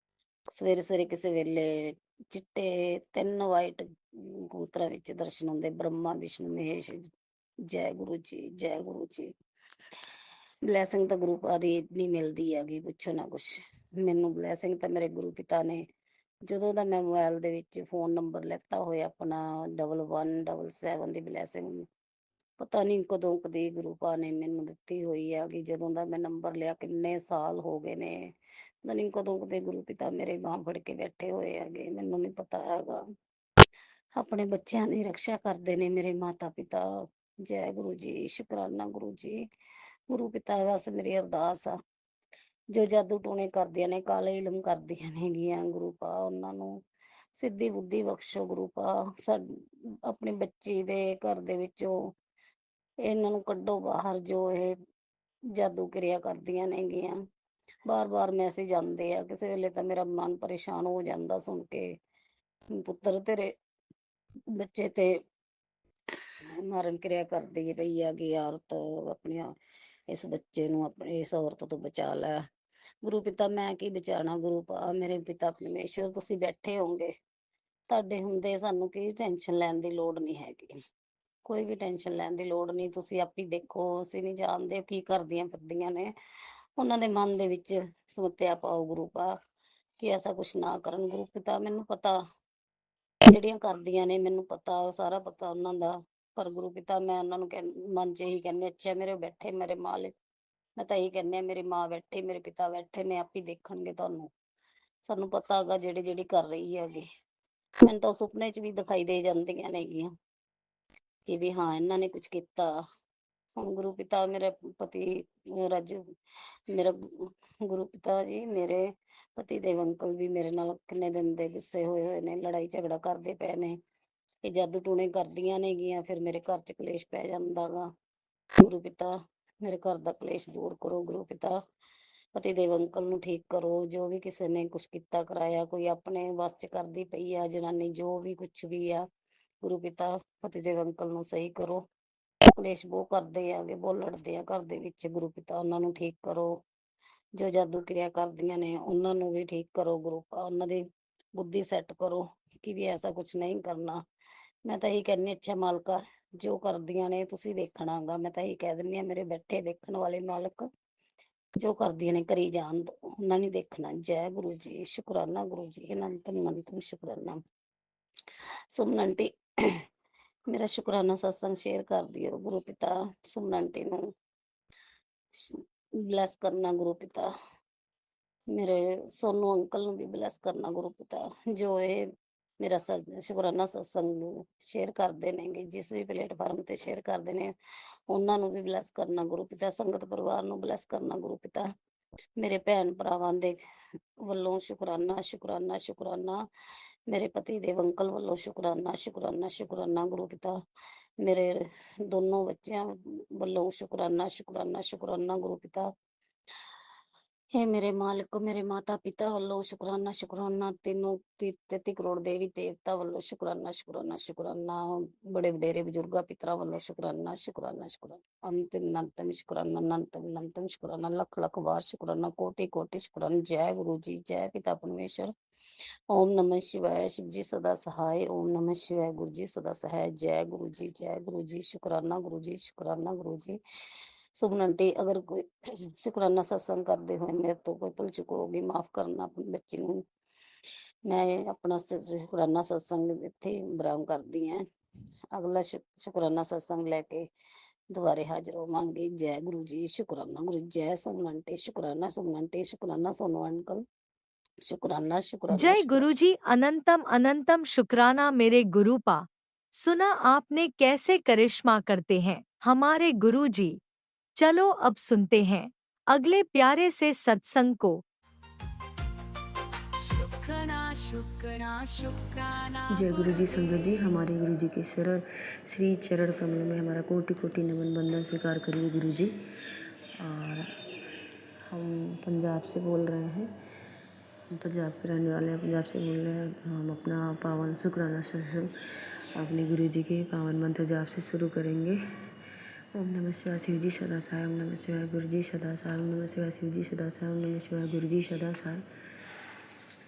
ਸਵੇਰੇ ਸਵੇਰੇ ਕਿਸੇ ਵੇਲੇ ਚਿੱਟੇ 3 ਵਾਈਟ ਕਬੂਤਰਾਂ ਵਿੱਚ ਦਰਸ਼ਨ ਹੁੰਦੇ, ਬ੍ਰਹਮਾ ਵਿਸ਼ਨੂੰ ਮਹੇਸ਼। ਜੈ ਗੁਰੂ ਜੀ, ਜੈ ਗੁਰੂ ਜੀ। ਬਲੈਸਿੰਗ ਤਾਂ ਗੁਰੂ ਪਾ ਦੀ ਇੰਨੀ ਮਿਲਦੀ ਹੈਗੀ, ਪੁੱਛੋ ਨਾ ਕੁਛ। ਮੈਨੂੰ ਬਲੈਸਿੰਗ ਤਾਂ ਮੇਰੇ ਗੁਰੂ ਪਿਤਾ ਨੇ, ਜਦੋਂ ਦਾ ਮੈਂ ਮੋਬਾਈਲ ਦੇ ਵਿੱਚ ਫੋਨ ਨੰਬਰ ਲੈਤਾ ਹੋਇਆ ਆਪਣਾ 1177 ਦੀ ਬਲੈਸਿੰਗ, ਪਤਾ ਨਹੀਂ ਕਦੋਂ ਕਦੀ ਗੁਰੂ ਪਾ ਨੇ ਮੈਨੂੰ ਦਿੱਤੀ ਹੋਈ ਆ। ਕਿ ਜਦੋਂ ਦਾ ਮੈਂ ਨੰਬਰ ਲਿਆ, ਕਿੰਨੇ ਸਾਲ ਹੋ ਗਏ ਨੇ, ਪਤਾ ਨਹੀਂ ਕਦੋਂ ਕਦੇ ਗੁਰੂ ਪਿਤਾ ਮੇਰੇ ਬਾਂਹ ਫੜ ਕੇ ਬੈਠੇ ਹੋਏ ਹੈਗੇ, ਮੈਨੂੰ ਨਹੀਂ ਪਤਾ ਹੈਗਾ। ਆਪਣੇ ਬੱਚਿਆਂ ਦੀ ਰਕਸ਼ਾ ਕਰਦੇ ਨੇ ਮੇਰੇ ਮਾਤਾ ਪਿਤਾ। ਜੈ ਗੁਰੂ ਜੀ, ਸ਼ੁਕਰਾਨਾ ਗੁਰੂ ਜੀ। ਗੁਰੂ ਪਿਤਾ ਬਸ ਮੇਰੀ ਅਰਦਾਸ ਆ, ਜੋ ਜਾਦੂ ਟੂਣੇ ਕਰਦੀਆਂ ਨੇ, ਕਾਲੇ ਇਲਮ ਕਰਦੀਆਂ ਨੇਗੀਆਂ, ਗੁਰੂ ਪਾ ਉਹਨਾਂ ਨੂੰ ਸਿੱਧੀ ਬੁੱਧੀ ਬਖਸ਼ੋ। ਗੁਰੂ ਪਾ ਆਪਣੀ ਬੱਚੀ ਦੇ ਘਰ ਦੇ ਵਿੱਚੋਂ ਇਹਨਾਂ ਨੂੰ ਕੱਢੋ ਬਾਹਰ, ਜੋ ਇਹ ਜਾਦੂ ਕਿਰਿਆ ਕਰਦੀਆਂ ਨੇਗੀਆਂ। ਬਾਰ-ਬਾਰ ਮੈਸੇਜ ਆਉਂਦੇ ਆ, ਕਿਸੇ ਵੇਲੇ ਤਾਂ ਮੇਰਾ ਮਨ ਪਰੇਸ਼ਾਨ ਹੋ ਜਾਂਦਾ ਸੁਣ ਕੇ, ਪੁੱਤਰ ਤੇਰੇ ਬੱਚੇ ਤੇ ਮਾਰਨ ਕਿਰਿਆ ਕਰਦੀ ਪਈ ਆ ਕਿ ਔਰਤ ਆਪਣੀਆਂ, ਇਸ ਬੱਚੇ ਨੂੰ ਆਪਣੇ ਇਸ ਔਰਤ ਤੋਂ ਬਚਾ ਲੈ। ਗੁਰੂ ਪਿਤਾ, ਮੈਂ ਕੀ ਬਚਾਣਾ। ਗੁਰੂ ਪਾ ਮੇਰੇ ਪਿਤਾ ਪਰਮੇਸ਼ਰ, ਤੁਸੀਂ ਬੈਠੇ ਹੋਗੇ, ਤੁਹਾਡੇ ਹੁੰਦੇ ਸਾਨੂੰ ਕੀ ਟੈਨਸ਼ਨ ਲੈਣ ਦੀ ਲੋੜ ਨਹੀਂ ਹੈਗੀ। ਕੋਈ ਵੀ ਟੈਨਸ਼ਨ ਲੈਣ ਦੀ ਲੋੜ ਨਹੀਂ, ਤੁਸੀਂ ਆਪ ਹੀ ਦੇਖੋ। ਅਸੀਂ ਨਹੀਂ ਜਾਣਦੇ ਕੀ ਕਰਦੀਆਂ ਫਿਰਦੀਆਂ ਨੇ, ਉਹਨਾਂ ਦੇ ਮਨ ਦੇ ਵਿੱਚ ਸਮੱਤਿਆ ਪਾਓ ਗੁਰੂ ਪਾ, ਕਿ ਐਸਾ ਕੁਛ ਨਾ ਕਰਨ। ਗੁਰੂ ਪਿਤਾ, ਮੈਨੂੰ ਪਤਾ ਜਿਹੜੀਆਂ ਕਰਦੀਆਂ ਨੇ, ਮੈਨੂੰ ਪਤਾ, ਸਾਰਾ ਪਤਾ ਉਹਨਾਂ ਦਾ। ਪਰ ਗੁਰੂ ਪਿਤਾ, ਮੈਂ ਉਹਨਾਂ ਨੂੰ ਮਨ 'ਚ ਇਹੀ ਕਹਿੰਦੀ, ਅੱਛਾ ਮੇਰੇ ਬੈਠੇ ਮੇਰੇ ਮਾਲਿਕ, ਮੈਂ ਤਾਂ ਇਹੀ ਕਹਿੰਦੀ ਆ, ਮੇਰੇ ਮਾਂ ਬੈਠੇ, ਮੇਰੇ ਪਿਤਾ ਬੈਠੇ ਨੇ, ਆਪ ਹੀ ਦੇਖਣਗੇ ਤੁਹਾਨੂੰ। ਸਾਨੂੰ ਪਤਾ ਹੈਗਾ ਜਿਹੜੀ ਕਰ ਰਹੀ ਹੈਗੀ। ਮੈਨੂੰ ਤਾਂ ਸੁਪਨੇ 'ਚ ਵੀ ਦਿਖਾਈ ਦੇ ਜਾਂਦੀਆਂ ਨੇਗੀਆਂ ਕਿ ਵੀ ਹਾਂ ਇਹਨਾਂ ਨੇ ਕੁਛ ਕੀਤਾ। ਹੁਣ ਗੁਰੂ ਪਿਤਾ, ਮੇਰਾ ਪਤੀ ਮੇਰਾ ਗੁਰੂ ਪਿਤਾ ਜੀ, ਮੇਰੇ ਪਤੀ ਦੇਵ ਅੰਕਲ ਵੀ ਮੇਰੇ ਨਾਲ ਕਿੰਨੇ ਦਿਨ ਦੇ ਗੁੱਸੇ ਹੋਏ ਨੇ, ਲੜਾਈ ਝਗੜਾ ਕਰਦੇ ਪਏ ਨੇ। ਇਹ ਜਾਦੂ ਟੂਣੇ ਕਰਦੀਆਂ ਨੇਗੀਆਂ, ਫਿਰ ਮੇਰੇ ਘਰ 'ਚ ਕਲੇਸ਼ ਪੈ ਜਾਂਦਾ ਗਾ। ਗੁਰੂ ਪਿਤਾ, ਮੇਰੇ ਘਰ ਦਾ ਕਲੇਸ਼ ਦੂਰ ਕਰੋ। ਗੁਰੂ ਪਿਤਾ, ਪਤੀ ਦੇਵ ਅੰਕਲ ਨੂੰ ਠੀਕ ਕਰੋ। ਜੋ ਵੀ ਕਿਸੇ ਨੇ ਕੁਛ ਕੀਤਾ ਕਰਾਇਆ, ਕੋਈ ਆਪਣੇ ਵੱਸ 'ਚ ਕਰਦੀ ਪਈ ਆ ਜਨਾਨੀ, ਜੋ ਵੀ ਕੁਛ ਵੀ ਆ, ਗੁਰੂ ਪਿਤਾ ਪਤੀ ਦੇਵ ਅੰਕਲ ਨੂੰ ਸਹੀ ਕਰੋ। ਕਲੇਸ਼ ਬਹੁਤ ਕਰਦੇ ਆਗੇ, ਬਹੁਤ ਲੜਦੇ ਆ ਘਰ ਦੇ ਵਿੱਚ। ਗੁਰੂ ਪਿਤਾ, ਉਹਨਾਂ ਨੂੰ ਠੀਕ ਕਰੋ। ਜੋ ਜਾਦੂ ਕਿਰਿਆ ਕਰਦੀਆਂ ਨੇ ਉਹਨਾਂ ਨੂੰ ਵੀ ਠੀਕ ਕਰੋ। ਗੁਰੂ ਪਾ, ਉਹਨਾਂ ਦੀ ਬੁੱਧੀ ਸੈੱਟ ਕਰੋ ਕਿ ਵੀ ਐਸਾ ਕੁਛ ਨਹੀਂ ਕਰਨਾ। ਮੈਂ ਤਾਂ ਇਹੀ ਕਹਿੰਦੀ, ਅੱਛਾ ਮਾਲਕਾ, ਜੋ ਕਰਦੀਆਂ ਨੇ ਤੁਸੀਂ ਦੇਖਣਾ ਗਾ। ਮੈਂ ਤਾਂ ਇਹੀ ਕਹਿ ਦਿੰਦੀ ਹਾਂ, ਮੇਰੇ ਬੈਠੇ ਦੇਖਣ ਵਾਲੇ ਮਾਲਕ, ਜੋ ਕਰਦੀਆਂ ਨੇ ਕਰੀ ਜਾਣ ਦੋ, ਉਹਨਾਂ ਨੇ ਦੇਖਣਾ। ਜੈ ਗੁਰੂ ਜੀ, ਸ਼ੁਕਰਾਨਾ ਗੁਰੂ ਜੀ, ਅਨੰਤਮ ਅਨੰਤਮ ਸ਼ੁਕਰਾਨਾ। ਸੁਮਨ ਆਂਟੀ ਮੇਰਾ ਸ਼ੁਕਰਾਨਾ ਸਤਸੰਗ ਸ਼ੇਅਰ ਕਰ ਦਿਓ। ਗੁਰੂ ਪਿਤਾ ਸੁਮਨ ਆਂਟੀ ਨੂੰ ਬਲੈਸ ਕਰਨਾ। ਗੁਰੂ ਪਿਤਾ ਮੇਰੇ ਸੋਨੂ ਅੰਕਲ ਨੂੰ ਵੀ ਬਲੈਸ ਕਰਨਾ। ਗੁਰੂ ਪਿਤਾ ਜੋ ਇਹ ਮੇਰਾ ਸ਼ੁਕਰਾਨਾ ਸਤਸੰਗ ਸ਼ੇਅਰ ਕਰਦੇ ਨੇਗੇ, ਜਿਸ ਵੀ ਪਲੇਟਫਾਰਮ ਤੇ ਸ਼ੇਅਰ ਕਰਦੇ ਨੇ, ਉਹਨਾਂ ਨੂੰ ਵੀ ਬਲੈਸ ਕਰਨਾ। ਗੁਰੂ ਪਿਤਾ ਸੰਗਤ ਪਰਿਵਾਰ ਨੂੰ ਬਲੈਸ ਕਰਨਾ। ਗੁਰੂ ਪਿਤਾ ਮੇਰੇ ਭੈਣ ਭਰਾਵਾਂ ਦੇ ਵੱਲੋਂ ਸ਼ੁਕਰਾਨਾ ਸ਼ੁਕਰਾਨਾ ਸ਼ੁਕਰਾਨਾ। ਮੇਰੇ ਪਤੀ ਦੇਵ ਅੰਕਲ ਵੱਲੋਂ ਸ਼ੁਕਰਾਨਾ ਸ਼ੁਕਰਾਨਾ ਸ਼ੁਕਰਾਨਾ। ਗੁਰੂ ਪਿਤਾ ਮੇਰੇ ਦੋਨੋਂ ਬੱਚਿਆਂ ਵੱਲੋਂ ਸ਼ੁਕਰਾਨਾ ਸ਼ੁਕਰਾਨਾ ਸ਼ੁਕਰਾਨਾ। ਗੁਰੂ ਪਿਤਾ हे मेरे मालिक, मेरे माता पिता ਵੱਲੋਂ ਸ਼ੁਕਰਾਨਾ ਸ਼ੁਕਰਾਨਾ। 33 ਕਰੋੜ ਦੇਵੀ ਦੇਵਤਾ ਵੱਲੋਂ ਸ਼ੁਕਰਾਨਾ ਸ਼ੁਕਰਾਨਾ ਸ਼ੁਕਰਾਨਾ। ਬੜੇ ਵਡੇਰੇ ਬਜ਼ੁਰਗਾਂ ਪਿਤਰਾਂ ਵੱਲੋਂ ਸ਼ੁਕਰਾਨਾ ਸ਼ੁਕਰਾਨਾ ਸ਼ੁਕਰਾਨਾ। ਅੰਤਿਮ ਅਨੰਤਮ ਸ਼ੁਕਰਾਨਾ, ਅਨੰਤਮ ਅਨੰਤਮ ਸ਼ੁਕਰਾਨਾ, ਲੱਖ ਲੱਖ ਵਾਰ ਸ਼ੁਕਰਾਨਾ, ਕੋਟि ਕੋਟि ਸ਼ੁਕਰਾਨਾ। ਜੈ ਗੁਰੂ ਜੀ, ਜੈ ਪਿਤਾ ਪਰਮੇਸ਼ਰ। ओम नमः शिवाय, शिव जी सदा सहाय। ओम नमः शिवाय, गुरु जी सदा सहाय। जय गुरु जी, जय गुरु जी, शुकराना गुरु जी, शुकराना गुरु जी। सुमन आंटी अगर कोई शुकराना सत्संग करते हुए मेरे तो कोई भुल चुक होगी, माफ करना अपनी बच्ची ਨੂੰ। मैं अपना शुकराना सत्संग इत्थे बराम करदी हैं। अगला शुकराना सत्संग लैके दोबारे हाजिर होवांगे। जय गुरु जी, शुकराना गुरु। जय सुमन आंटी, शुकराना सुमन आंटी, शुकराना सोनू अंकल, शुकराना शुकराना जय शुकराना। गुरुजी, अनंतम अनंतम शुक्राना मेरे गुरुपा। सुना आपने कैसे करिश्मा करते हैं हमारे गुरुजी। चलो अब सुनते हैं अगले प्यारे से सत्संग को। शुकना शुकना शुकराना जय गुरु जी। संगत जी, हमारे गुरु जी के शरण श्री चरण कमल में हमारा कोटि कोटि नमन बंदन स्वीकार करिए गुरु जी। और हम पंजाब से बोल रहे हैं, हम पंजाब के रहने वाले हैं, पंजाब से बोल रहे हैं। हम अपना पावन शुक्राना सत्संग अपने गुरु जी के पावन मंत्र जाप से शुरू करेंगे। ओम नमः शिवाय शिव जी सदा साई। ओम नमः शिवाय गुरु जी सदा साई। ओम नमः शिवाय शिव जी सदा साई। ओम नमः शिवाय गुरु जी सदा साई।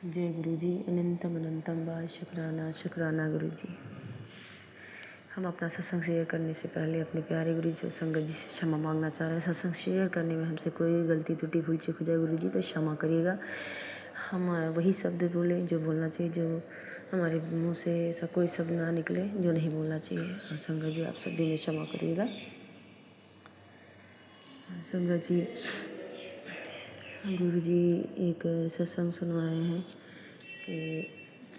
जय गुरु जी, अनंतम अनंतम बार शुक्राना शुक्राना गुरु जी। हम अपना सत्संग शेयर करने से पहले अपने प्यारे गुरु जी संगत जी से क्षमा मांगना चाह रहे हैं। सत्संग शेयर करने में हमसे कोई गलती त्रुटि भूल चूक हो जाए गुरु जी तो क्षमा करिएगा। हम वही शब्द बोलें जो बोलना चाहिए, जो हमारे मुंह से ऐसा कोई शब्द ना निकले जो नहीं बोलना चाहिए। और संगत जी आप सभी में क्षमा करिएगा। संगत जी, गुरु जी एक सत्संग सुनवाए हैं कि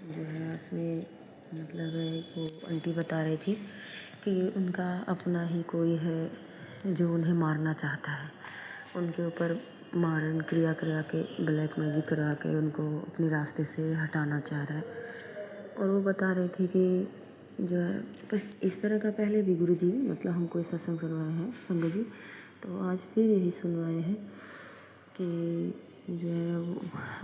जो है उसमें मतलब वो आंटी बता रही थी कि उनका अपना ही कोई है जो उन्हें मारना चाहता है, उनके ऊपर मारण क्रिया करा के ब्लैक मैजिक करा के उनको अपने रास्ते से हटाना चाह रहा है। और वो बता रही थी कि जो है बस इस तरह का पहले भी गुरु जी मतलब हमको सत्संग सुनवाए हैं संगत जी, तो आज फिर यही सुनवाए हैं कि जो है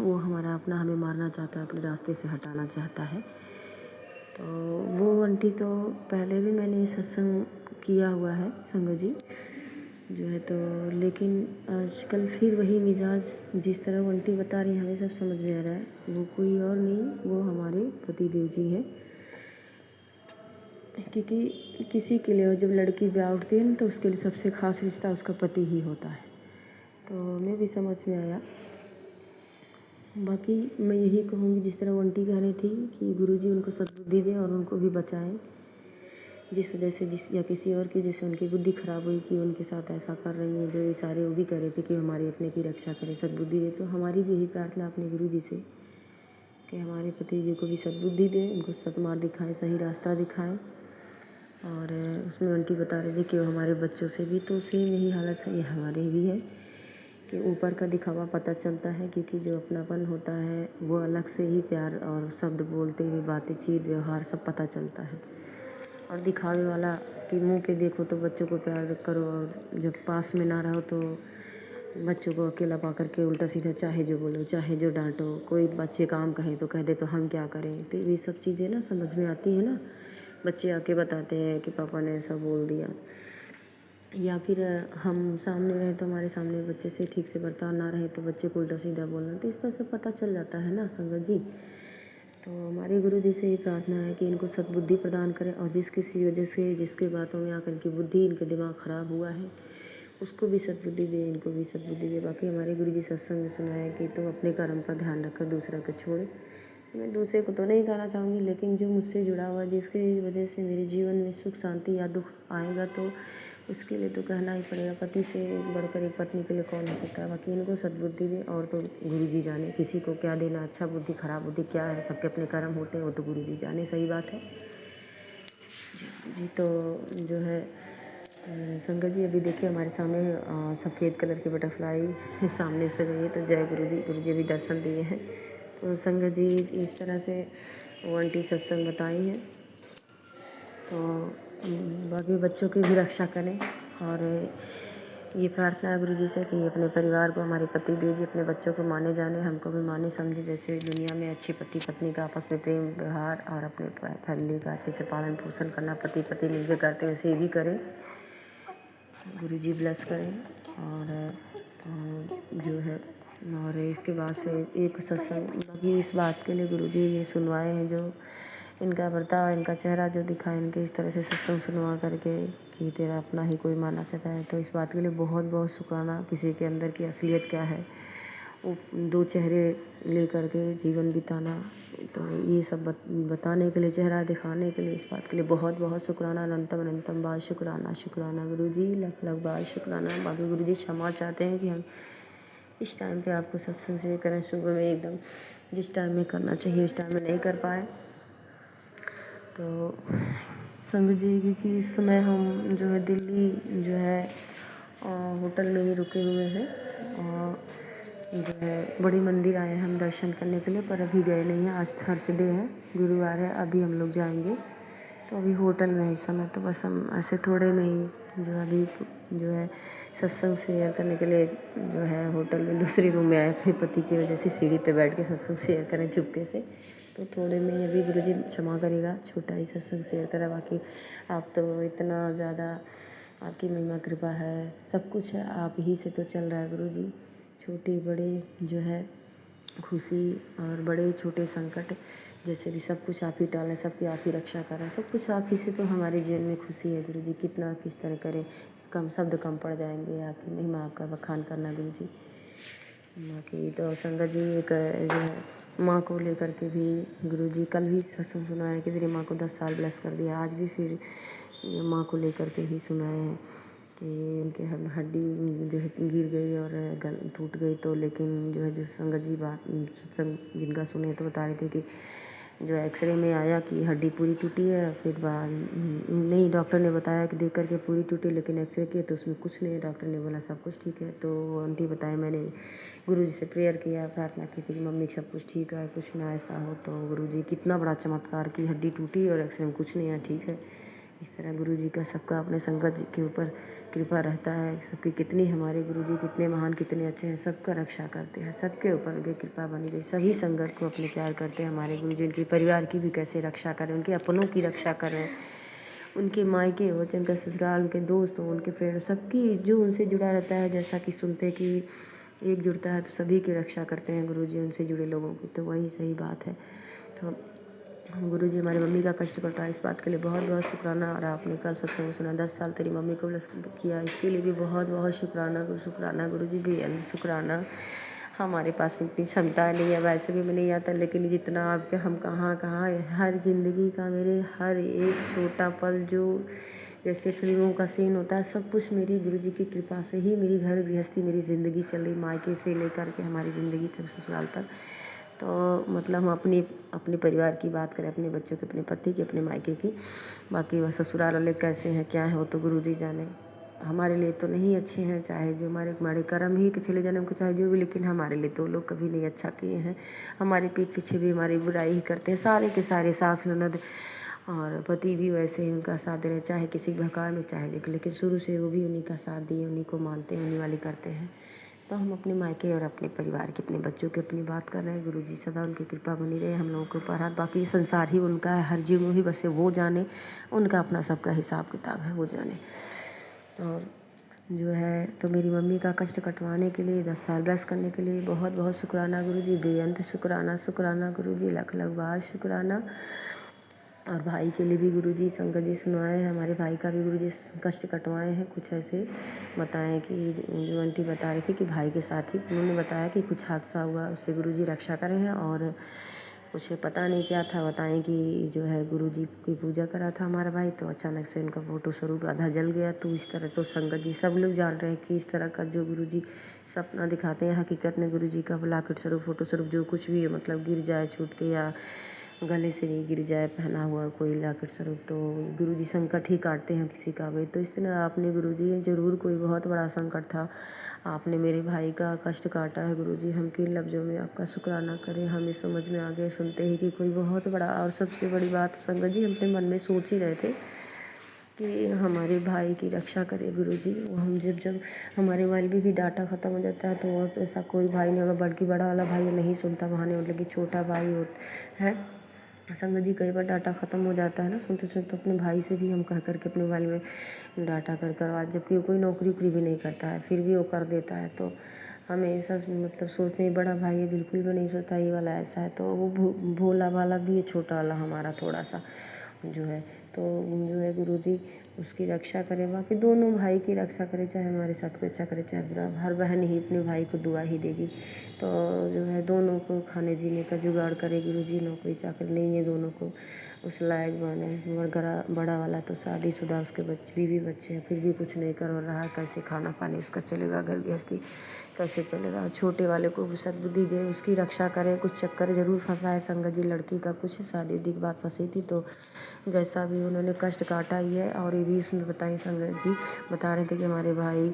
वो हमारा अपना हमें मारना चाहता है, अपने रास्ते से हटाना चाहता है। तो वो आंटी तो पहले भी मैंने सत्संग किया हुआ है संगत जी जो है, तो लेकिन आजकल फिर वही मिजाज जिस तरह वो आंटी बता रही है हमें सब समझ में आ रहा है। वो कोई और नहीं, वो हमारे पति देव जी हैं। क्योंकि किसी के लिए जब लड़की ब्याह उठती है ना तो उसके लिए सबसे खास रिश्ता उसका पति ही होता है। तो हमें भी समझ में आया। बाकी मैं यही कहूँगी जिस तरह वो आंटी कह रही थी कि गुरुजी उनको सद्बुद्धि दें और उनको भी बचाएं, जिस वजह से या किसी और की जैसे उनकी बुद्धि खराब हुई कि उनके साथ ऐसा कर रही हैं। जो ये सारे वो भी कह रहे थे कि हमारे अपने की रक्षा करें, सद्बुद्धि दें। तो हमारी भी यही प्रार्थना अपने गुरु जी से कि हमारे पति जी को भी सद्बुद्धि दें, उनको सतमार्ग दिखाएं, सही रास्ता दिखाएं। और उसमें आंटी बता रही थी कि वो हमारे बच्चों से भी तो सेम यही हालत है, ये हमारे भी है कि ऊपर का दिखावा पता चलता है, क्योंकि जो अपनापन होता है वो अलग से ही प्यार और शब्द बोलते हुए बातचीत व्यवहार सब पता चलता है। और दिखावे वाला कि मुंह पे देखो तो बच्चों को प्यार करो और जब पास में ना रहो तो बच्चों को अकेला पा करके उल्टा सीधा चाहे जो बोलो चाहे जो डांटो, कोई बच्चे काम कहें तो कह दे तो हम क्या करें। तो ये सब चीज़ें ना समझ में आती है ना, बच्चे आके बताते हैं कि पापा ने ऐसा बोल दिया, या फिर हम सामने रहे तो हमारे सामने बच्चे से ठीक से बर्ताव ना रहे तो बच्चे को उल्टा सीधा बोलना, तो इस तरह से पता चल जाता है ना संगत जी। तो हमारे गुरु जी से ये प्रार्थना है कि इनको सद्बुद्धि प्रदान करें और जिस किसी वजह से जिसके बातों में आकर इनकी बुद्धि इनके दिमाग ख़राब हुआ है उसको भी सद्बुद्धि दे, इनको भी सद्बुद्धि दे। बाकी हमारे गुरुजी सत्संग में सुनाया कि तुम अपने कर्म पर ध्यान रखकर दूसरा को छोड़े। मैं दूसरे को तो नहीं कहना चाहूँगी, लेकिन जो मुझसे जुड़ा हुआ, जिसकी वजह से मेरे जीवन में सुख शांति या दुख आएगा, तो उसके लिए तो कहना ही पड़ेगा। पति से बढ़कर एक पत्नी के लिए कौन हो सकता है। बाकी इनको सद्बुद्धि दे, और तो गुरुजी जाने किसी को क्या देना, अच्छा बुद्धि खराब बुद्धि क्या है, सबके अपने कर्म होते हैं, वो तो गुरुजी जाने। सही बात है जी। तो जो है संगत जी, अभी देखिए हमारे सामने सफ़ेद कलर की बटरफ्लाई सामने से गई है। तो जय गुरुजी। गुरुजी अभी दर्शन दिए हैं। तो संगत जी इस तरह से वो आंटी सत्संग बताई हैं। तो बाकी बच्चों की भी रक्षा करें, और ये प्रार्थना है गुरुजी से कि अपने परिवार को, हमारे पति देव जी अपने बच्चों को माने जाने, हमको भी माने समझे। जैसे दुनिया में अच्छे पति पत्नी का आपस में प्रेम व्यवहार और अपने फैमिली का अच्छे से पालन पोषण करना पति पत्नी मिलकर करते, वैसे ये भी करें। गुरुजी ब्लेस करें। और जो है, और इसके बाद से एक सत्संग, बाकी इस बात के लिए गुरुजी ये सुनवाए हैं, जो इनका बर्ताव, इनका चेहरा जो दिखा, इनके इस तरह से सत्संग सुनवा करके कि तेरा अपना ही कोई माना चाहता है। तो इस बात के लिए बहुत बहुत शुक्राना। किसी के अंदर की असलियत क्या है, वो दो चेहरे ले करके जीवन बिताना, तो ये सब बताने के लिए, चेहरा दिखाने के लिए, इस बात के लिए बहुत बहुत शुक्राना। अनंतम अनंतम बार शुक्राना। शुक्राना गुरुजी, लख लख बार शुक्राना। बाकी गुरुजी क्षमा चाहते हैं कि हम इस टाइम पे आपको सत्संग से करें, सुबह में एकदम जिस टाइम में करना चाहिए उस टाइम में नहीं कर पाए। तो संगत जी, क्योंकि इस समय हम जो है दिल्ली जो है होटल में ही रुके हुए हैं, और जो है बड़ी मंदिर आए हैं हम दर्शन करने के लिए, पर अभी गए नहीं हैं। आज थर्सडे है, गुरुवार है, अभी हम लोग जाएंगे। तो अभी होटल में इस समय, तो बस हम ऐसे थोड़े में ही जो अभी जो है सत्संग शेयर करने के लिए जो है होटल में दूसरे रूम में आए, फिर पति की वजह से सीढ़ी पे बैठ के सत्संग शेयर करें चुपके से। तो थोड़े में ही अभी गुरुजी क्षमा करेगा, छोटा ही सत्संग शेयर करा। बाकी आप तो इतना ज़्यादा, आपकी महिमा कृपा है, सब कुछ है, आप ही से तो चल रहा है गुरुजी। छोटे बड़े जो है खुशी और बड़े छोटे संकट, जैसे भी सब कुछ आप ही टालें, सबकी आप ही रक्षा करें, सब कुछ आप ही से तो हमारे जीवन में खुशी है गुरुजी। कितना किस तरह करें, कम शब्द कम पड़ जाएंगे आपकी महिमा, आपका बखान करना गुरुजी। बाकी तो संगत जी, एक जो है माँ को लेकर के भी गुरुजी कल भी सत्संग सुनाया कि तेरी माँ को 10 साल ब्लेस कर दिया। आज भी फिर माँ को लेकर के ही सुनाए हैं कि उनके हड्डी जो है गिर गई और गल टूट गई। तो लेकिन जो है, जो संगत जी बात सत्संग जिनका सुने तो बता रहे थे कि जो एक्सरे में आया कि हड्डी पूरी टूटी है। फिर बाद नहीं, डॉक्टर ने बताया कि देख करके पूरी टूटी, लेकिन एक्सरे किए तो उसमें कुछ नहीं है। डॉक्टर ने बोला सब कुछ ठीक है। तो आंटी बताए, मैंने गुरुजी से प्रेयर किया, प्रार्थना की थी कि मम्मी सब कुछ ठीक है, कुछ ना ऐसा हो। तो गुरुजी कितना बड़ा चमत्कार की हड्डी टूटी और एक्सरे में कुछ नहीं है, ठीक है। इस तरह गुरुजी का सबका अपने संगत जी के ऊपर कृपा रहता है। सबकी कितनी, हमारे गुरुजी कितने महान, कितने अच्छे हैं, सबका रक्षा करते हैं, सबके ऊपर उनकी कृपा बनी रही। सभी संगत को अपने प्यार करते हैं हमारे गुरुजी। उनके परिवार की भी कैसे रक्षा करें, उनके अपनों की रक्षा करें, उनके मायके हो, उनका ससुराल, उनके दोस्त हो, उनके फ्रेंड, सबकी जो उनसे जुड़ा रहता है। जैसा कि सुनते कि एक जुड़ता है तो सभी की रक्षा करते हैं गुरुजी, उनसे जुड़े लोगों की। तो वही सही बात है। तो गुरुजी हमारी मम्मी का कष्ट कटा, इस बात के लिए बहुत बहुत शुक्राना। और आपने कल सत्संग सुना 10 साल तेरी मम्मी को ब्लेस किया, इसके लिए भी बहुत बहुत शुक्राना। शुक्राना गुरुजी, बेअंत शुक्राना। हमारे पास इतनी क्षमता नहीं है, वैसे भी मैं नहीं आता, लेकिन जितना आपके, हम कहाँ कहाँ हर ज़िंदगी का, मेरे हर एक छोटा पल जो जैसे फिल्मों का सीन होता है, सब कुछ मेरी गुरुजी की कृपा से ही मेरी घर गृहस्थी, मेरी ज़िंदगी चल रही, मायके से लेकर के हमारी ज़िंदगी तक ससुराल तक। तो मतलब हम अपने परिवार की बात करें, अपने बच्चों की, अपने पति की, अपने मायके की, बाकी वह ससुराल वाले कैसे हैं क्या है वो तो गुरुजी जाने। हमारे लिए तो नहीं अच्छे हैं, चाहे जो हमारे कर्म ही पिछले जन्म को चाहे जो भी, लेकिन हमारे लिए तो लोग कभी नहीं अच्छा किए हैं। हमारे पीठ पीछे भी हमारी बुराई ही करते हैं, सारे के सारे, सास ननद और पति भी वैसे ही उनका साथ दे रहे, चाहे किसी भगा में चाहे जो, लेकिन शुरू से वो भी उन्हीं का साथ दिए, उन्हीं को मानते हैं, उन्हीं वाली करते हैं। तो हम अपने मायके और अपने परिवार की, अपने बच्चों की अपनी बात कर रहे हैं। गुरुजी सदा उनकी कृपा बनी रहे हम लोगों के ऊपर। हाथ, बाकी संसार ही उनका है, हर जीव ही बसे वो जाने, उनका अपना सबका हिसाब किताब है, वो जाने। और जो है, तो मेरी मम्मी का कष्ट कटवाने के लिए, 10 साल ब्लेस करने के लिए बहुत बहुत शुक्राना गुरुजी, बेअंत शुक्राना। शुक्राना गुरुजी, लख लख बार शुक्राना। और भाई के लिए भी गुरुजी संगत जी सुनवाए हैं, हमारे भाई का भी गुरुजी कष्ट कटवाए हैं। कुछ ऐसे बताएं कि जो आंटी बता रही थी कि भाई के साथ ही उन्होंने बताया कि कुछ हादसा हुआ, उससे गुरुजी रक्षा करें हैं। और कुछ पता नहीं क्या था, बताएं कि जो है गुरुजी की पूजा करा था हमारा भाई, तो अचानक से उनका फोटो स्वरूप आधा जल गया। तो इस तरह तो संगत जी सब लोग जान रहे हैं कि इस तरह का जो गुरुजी सपना दिखाते हैं, हकीकत में गुरुजी का लाकेट स्वरूप फोटो स्वरूप जो कुछ भी है, मतलब गिर जाए छूट के या गले से नहीं गिर जाए पहना हुआ कोई लाकेट स्वरूप, तो गुरुजी संकट ही काटते हैं किसी का भी। तो इस तरह आपने गुरुजी ज़रूर कोई बहुत बड़ा संकट था, आपने मेरे भाई का कष्ट काटा है गुरुजी। हम किन लफ्ज़ों में आपका शुक्राना करें, हमें समझ में आ गया सुनते ही कि कोई बहुत बड़ा। और सबसे बड़ी बात संगत जी, हम अपने मन में सोच ही रहे थे कि हमारे भाई की रक्षा करे गुरुजी। हम जब हमारे मोबाइल भी डाटा ख़त्म हो जाता है, तो और ऐसा कोई भाई नहीं, अगर बल्कि बड़ा वाला भाई नहीं सुनता बहाने, मतलब कि छोटा भाई है संगत जी, कई बार डाटा ख़त्म हो जाता है ना सुनते सुनते, अपने भाई से भी हम कह करके अपने मोबाइल में डाटा कर करवा, जबकि कोई नौकरी वोकरी भी नहीं करता है, फिर भी वो कर देता है। तो हमें ऐसा मतलब सोचते हैं बड़ा भाई है, बिल्कुल भी नहीं सोचता ये वाला ऐसा है। तो वो भोला वाला भी है, छोटा वाला हमारा थोड़ा सा जो है, तो जो है गुरुजी उसकी रक्षा करे, बाकी दोनों भाई की रक्षा करे, चाहे हमारे साथ कोई अच्छा करे चाहे बुरा। हर बहन ही अपने भाई को दुआ ही देगी। तो जो है दोनों को खाने जीने का जुगाड़ करे गुरुजी, नौकरी चाकरी नहीं है दोनों को, उस लायक बने। मगर बड़ा वाला तो शादीशुदा, उसके बीवी बच्चे हैं, फिर भी कुछ नहीं कर रहा है, कैसे खाना पानी उसका चलेगा, घर गृहस्थी कैसे चलेगा। छोटे वाले को भी सद्बुद्धि दे, उसकी रक्षा करें। कुछ चक्कर ज़रूर फंसा है संगत जी, लड़की का कुछ शादी उदी की बात फंसी थी, तो जैसा भी उन्होंने कष्ट काटा ही है। और ये भी उसमें बताई संगत जी, बता रहे थे कि हमारे भाई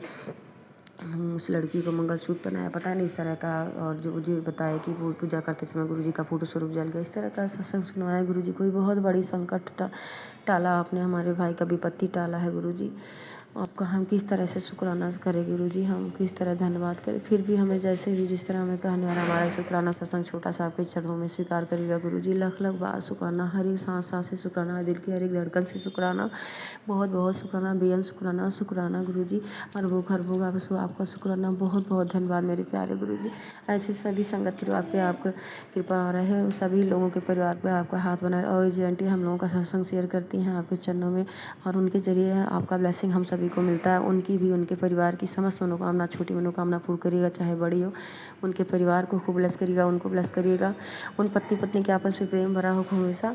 उस लड़की को मंगलसूत्र बनाया, पता नहीं इस तरह का। और जो मुझे बताया कि वो पूजा करते समय गुरुजी का फोटो स्वरूप जल गया, इस तरह का सत्संग सुनवाया गुरुजी। कोई बहुत बड़ी संकट टाला आपने, हमारे भाई का विपत्ति टाला है गुरुजी। आपका हम किस तरह से शुक्राना करें गुरुजी, हम किस तरह धन्यवाद करें। फिर भी हमें जैसे भी जिस तरह हमें कहने आ रहा, हमारा शुक्राना सत्संग छोटा सा आपके चरणों में स्वीकार करिएगा गुरुजी। लख लख बार शुक्राना, हर एक सांस सांस से शुक्राना, दिल की हर एक धड़कन से शुक्राना, बहुत बहुत शुक्राना, बेअंत शुक्राना शुक्राना गुरुजी। हर भूख आपका शुक्राना, बहुत बहुत धन्यवाद मेरे प्यारे गुरुजी। ऐसे सभी संगत परिवार पे आपका कृपा रहे, सभी लोगों के परिवार पे आपका हाथ बना रहे। और जो आंटी हम लोगों का सत्संग शेयर करती हैं आपके चरणों में, और उनके जरिए आपका ब्लेसिंग हम सभी को मिलता है। उनकी भी, उनके परिवार की समस्त मनोकामना, छोटी मनोकामना पूर्ण करिएगा, चाहे बड़ी हो। उनके परिवार को खूब ब्लेस करिएगा, उनको ब्लेस करिएगा। उन पति पत्नी के आपस में प्रेम भरा हो हमेशा।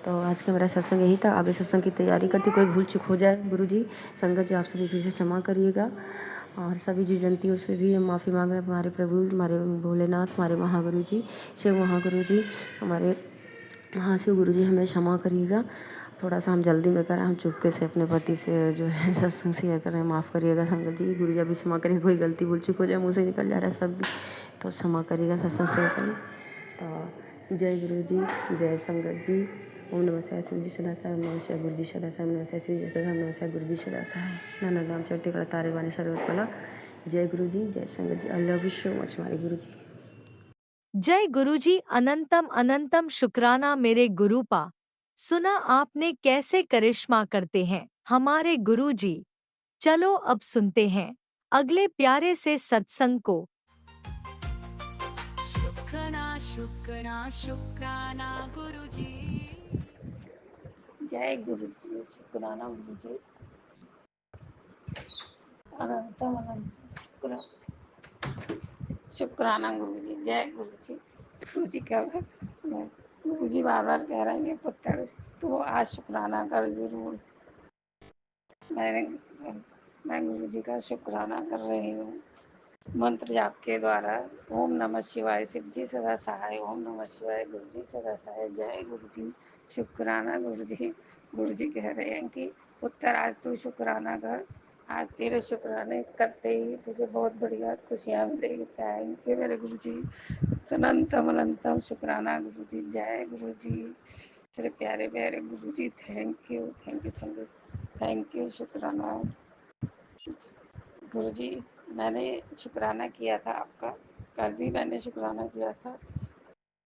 तो आज का मेरा सत्संग यही था, आगे सत्संग की तैयारी करती, कोई भूल चूक हो जाए गुरुजी संगत जी आप सभी फिर से क्षमा करिएगा। और सभी जीव जंतुओं से भी हम माफ़ी मांग रहे हैं, हमारे प्रभु, हमारे भोलेनाथ, हमारे महागुरु जी, शिव महागुरु जी, हमारे महाशिव गुरु जी, हमें क्षमा करिएगा। थोड़ा सा हम जल्दी में करें, हम चुपके से अपने पति से जो है सत्संग शेयर करें, माफ़ करिएगा संगत जी। गुरु जी भी क्षमा करिए, कोई गलती भूल चूक हो जाए, मुँह से निकल जा रहा है सब भी, तो क्षमा करिएगा, सत्संग शेयर करें। तो जय गुरु जी, जय संगत जी। ओम नमः शिवाय, शिव जी सदा साई, ओम नमः शिवाय, गुरु जी सदा साई, ओम नमः शिवाय, शिव जी सदा साई, ओम नमः शिवाय, गुरु जी सदा साई। नन्ना राम चढ़ते कला तारे बानी सर्वत कला। जय गुरु जी, जय संगत जी। I love you so much हमारे गुरु जी। जय गुरुजी, अनंतम अनंतम शुक्राना मेरे गुरुपा। सुना आपने कैसे करिश्मा करते हैं हमारे गुरुजी। चलो अब सुनते हैं अगले प्यारे से सत्संग को। शुक्राना शुक्राना शुक्राना गुरुजी। जय गुरु जी, शुक्राना गुरु जी, अनंतम अनंत शुक्राना गुरु जी। जय गुरु जी। गुरु जी का गुरु जी बार बार कह रहे हैं पुत्र तो आज शुक्राना कर जरूर। मैंने मैं गुरु जी का शुक्राना कर रही हूँ मंत्र जाप के द्वारा। ओम नमः शिवाय, शिव जी सदा सहाय, ओम नमः शिवाय, गुरु जी सदा सहाय। जय गुरु जी, शुक्राना गुरु जी। गुरु जी कह रहे हैं कि पुत्र आज तू शुक्राना कर, आज तेरे शुक्राने करते ही तुझे बहुत बढ़िया खुशियाँ मिलेगी। थैंक यू मेरे गुरु जी, अनंतम अनंतम शुक्राना गुरु जी। जय गुरु जी, तेरे प्यारे प्यारे Guru ji. Thank you thank you thank you thank you, शुक्राना गुरु जी। मैंने शुक्राना किया था आपका, कल भी मैंने शुक्राना किया था,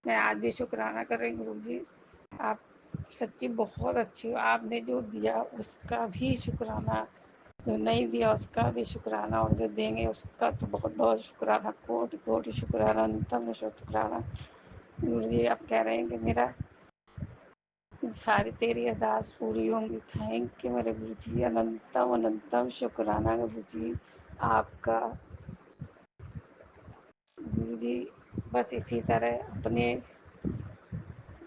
मैं आज भी शुक्राना कर रही हूँ गुरु जी। आप सच्ची बहुत अच्छी हो, आपने जो दिया उसका भी शुक्राना, जो नहीं दिया उसका भी शुक्राना, और जो देंगे उसका तो बहुत बहुत शुक्राना, कोटि कोटि शुक्राना, अंतम शुक्राना। गुरु जी आप कह रहे हैं कि मेरा सारी तेरी अरदास पूरी होंगी। थैंक यू मेरे गुरु जी, अनंतम अनंतम शुक्राना गुरु जी आपका। गुरु जी बस इसी तरह अपने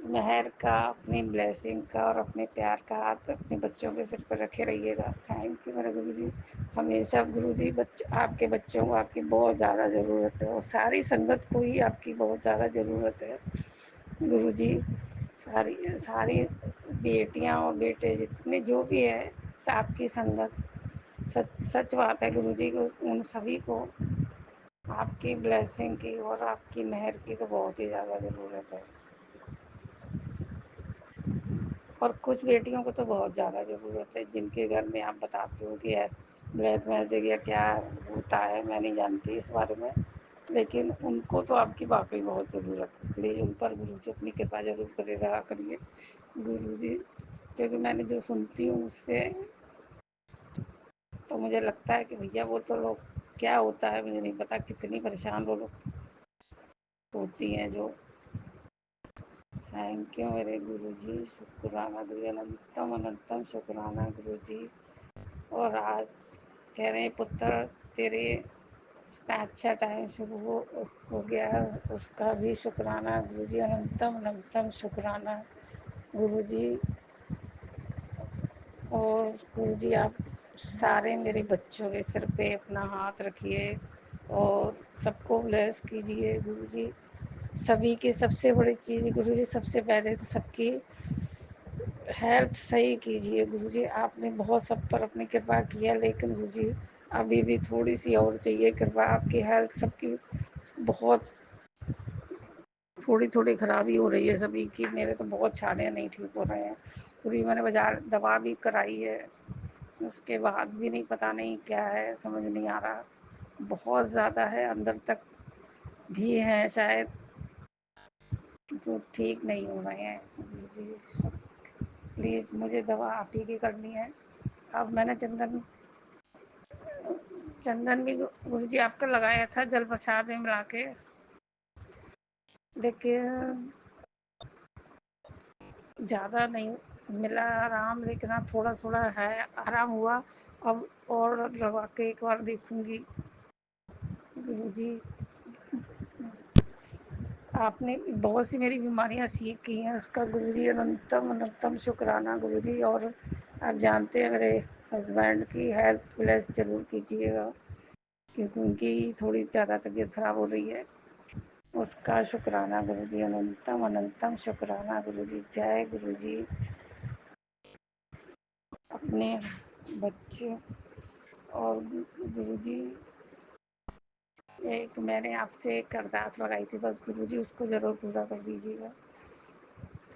मेहर का, अपनी ब्लेसिंग का और अपने प्यार का हाथ अपने बच्चों के सिर पर रखे रहिएगा। थैंक यू मेरे गुरु जी। हमेशा गुरु जी आपके बच्चों को आपकी बहुत ज़्यादा ज़रूरत है और सारी संगत को ही आपकी बहुत ज़्यादा ज़रूरत है गुरु जी। सारी सारी बेटियां और बेटे जितने जो भी है आपकी संगत, सच सच बात है गुरु जी को, उन सभी को आपकी ब्लेसिंग की और आपकी मेहर की तो बहुत ही ज़्यादा ज़रूरत है। और कुछ बेटियों को तो बहुत ज़्यादा ज़रूरत है, जिनके घर में आप बताते हो कि ब्लैक मैजिक या क्या होता है, मैं नहीं जानती इस बारे में, लेकिन उनको तो आपकी वाकई बहुत ज़रूरत है। प्लीज़ उन पर गुरु जी अपनी कृपा जरूर करे रहा करिए गुरु जी, क्योंकि मैंने जो सुनती हूँ उससे तो मुझे लगता है कि भैया वो तो लोग क्या होता है मुझे नहीं पता, कितनी परेशान वो लोग होती हैं जो। थैंक यू मेरे गुरु जी, शुक्राना गुरु जी, अनंतम अनंतम शुक्राना गुरु जी। और आज कह रहे हैं पुत्र तेरे अच्छा टाइम शुरू हो गया है, उसका भी शुक्राना गुरु जी, अनंतम अनंतम शुक्राना गुरु जी। और गुरु जी आप सारे मेरे बच्चों के सिर पे अपना हाथ रखिए और सबको ब्लेस कीजिए गुरु जी। सभी की सबसे बड़ी चीज़ गुरु जी, सबसे पहले तो सबकी हेल्थ सही कीजिए गुरु जी। आपने बहुत सब पर अपनी कृपा किया, लेकिन गुरु जी अभी भी थोड़ी सी और चाहिए कृपा। आपकी हेल्थ सबकी बहुत थोड़ी थोड़ी खराबी हो रही है सभी की, मेरे तो बहुत छाले नहीं ठीक हो रहे हैं पूरी। मैंने बाजार दवा भी कराई है, उसके बाद भी नहीं, पता नहीं क्या है, समझ नहीं आ रहा, बहुत ज़्यादा है, अंदर तक भी है शायद, तो ठीक नहीं हो रहे हैं गुरु जी। प्लीज़ मुझे दवा आप ही की करनी है। अब मैंने चंदन भी गुरु जी आपका लगाया था जल प्रसाद में मिला के, लेकिन ज़्यादा नहीं मिला आराम, लेकिन हाँ थोड़ा थोड़ा है आराम हुआ। अब और लगा के एक बार देखूंगी गुरु जी। आपने बहुत सी मेरी बीमारियां सीख की हैं, उसका गुरु जी अनंतम अनंतम शुक्राना गुरु जी। और आप जानते हैं मेरे हस्बैंड की हेल्थ प्लस ज़रूर कीजिएगा, क्योंकि उनकी थोड़ी ज़्यादा तबीयत ख़राब हो रही है, उसका शुक्राना गुरु जी, अनंतम अनंतम शुक्राना गुरु जी। जय गुरु जी। अपने बच्चे और गुरु जी, एक मैंने आपसे एक अरदास लगाई थी, बस गुरु जी उसको ज़रूर पूरा कर दीजिएगा।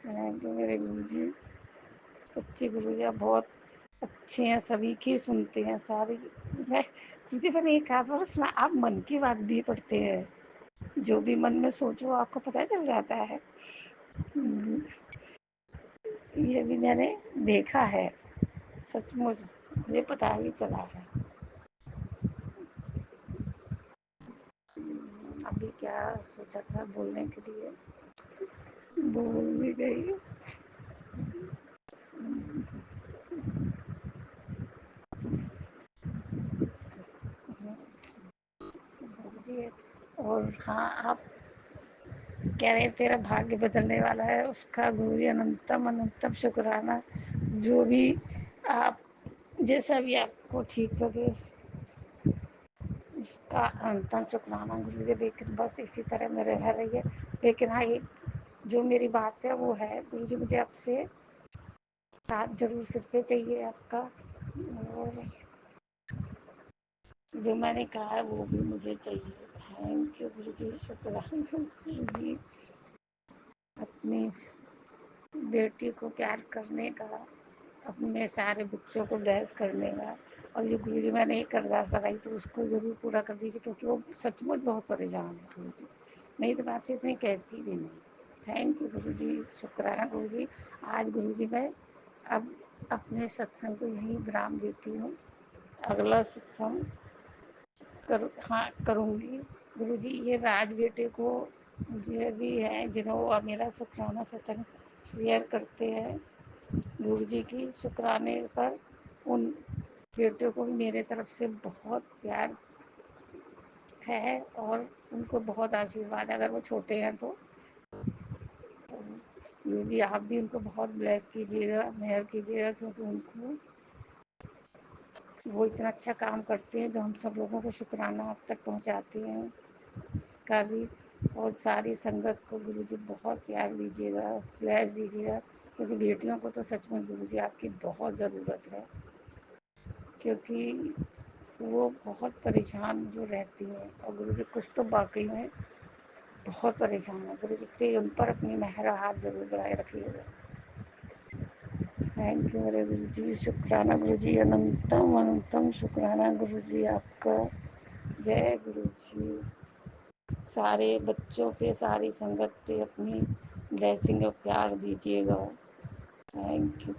थैंक यू मेरे गुरु जी, सच्चे गुरु जी आप बहुत अच्छे हैं, सभी की सुनते हैं सारी। मैं गुरु जी मैंने एक बार सुना आप मन की बात भी पढ़ते हैं, जो भी मन में सोचो आपको पता चल जाता है। ये भी मैंने देखा है, सचमुच मुझे पता भी चला है। अभी क्या सोचा था बोलने के लिए, भूल भी गई। जी, और हाँ आप कह रहे तेरा भाग्य बदलने वाला है, उसका गुरु जी अनंतम अनंतम शुक्राना। जो भी आप जैसा भी आपको ठीक लगे उसका अनंतम शुक्राना गुरु जी। लेकिन बस इसी तरह में रह रही है। लेकिन हाँ एक जो मेरी बात है वो है गुरु जी, मुझे आपसे साथ जरूर सिर पे चाहिए आपका, और जो मैंने कहा है वो भी मुझे चाहिए। थैंक यू गुरु जी, शुक्राना गुरु जी। अपनी बेटी को प्यार करने का, अपने सारे बच्चों को ब्लेस करने का, और जो गुरु जी मैंने एक अरदास लगाई तो उसको ज़रूर पूरा कर दीजिए, क्योंकि वो सचमुच बहुत परेशान है गुरु जी, नहीं तो मैं आपसे इतनी कहती भी नहीं। थैंक यू गुरु जी, शुक्राना गुरु जी। आज गुरु जी मैं अब अपने सत्संग को यहीं विराम देती हूँ, अगला सत्संग करूँगी गुरु जी। ये राज बेटे को जो भी हैं जिन्हों मेरा शुक्राना सत्संग शेयर करते हैं, गुरु जी की शुक्राने पर उन बेटियों को भी मेरे तरफ से बहुत प्यार है और उनको बहुत आशीर्वाद है। अगर वो छोटे हैं तो गुरु जी आप भी उनको बहुत ब्लेस कीजिएगा, मेहर कीजिएगा, क्योंकि उनको वो इतना अच्छा काम करते हैं जो हम सब लोगों को शुक्राना आप तक पहुंचाते हैं उसका भी। और सारी संगत को गुरु जी बहुत प्यार दीजिएगा, ब्लेस दीजिएगा, क्योंकि बेटियों को तो सच में गुरु जी आपकी बहुत ज़रूरत है, क्योंकि वो बहुत परेशान जो रहती हैं और गुरु जी कुछ तो वाकई में बहुत परेशान है। गुरु जी प्लीज़ उन पर अपनी मेहर हाथ ज़रूर बनाए रखिएगा। थैंक यू मेरे गुरु जी, शुक्राना गुरु जी, अनंतम अनंतम शुक्राना गुरु जी आपका। जय गुरु जी। सारे बच्चों पे, सारी संगत पे अपनी ब्लेसिंग और प्यार दीजिएगा। Thank you.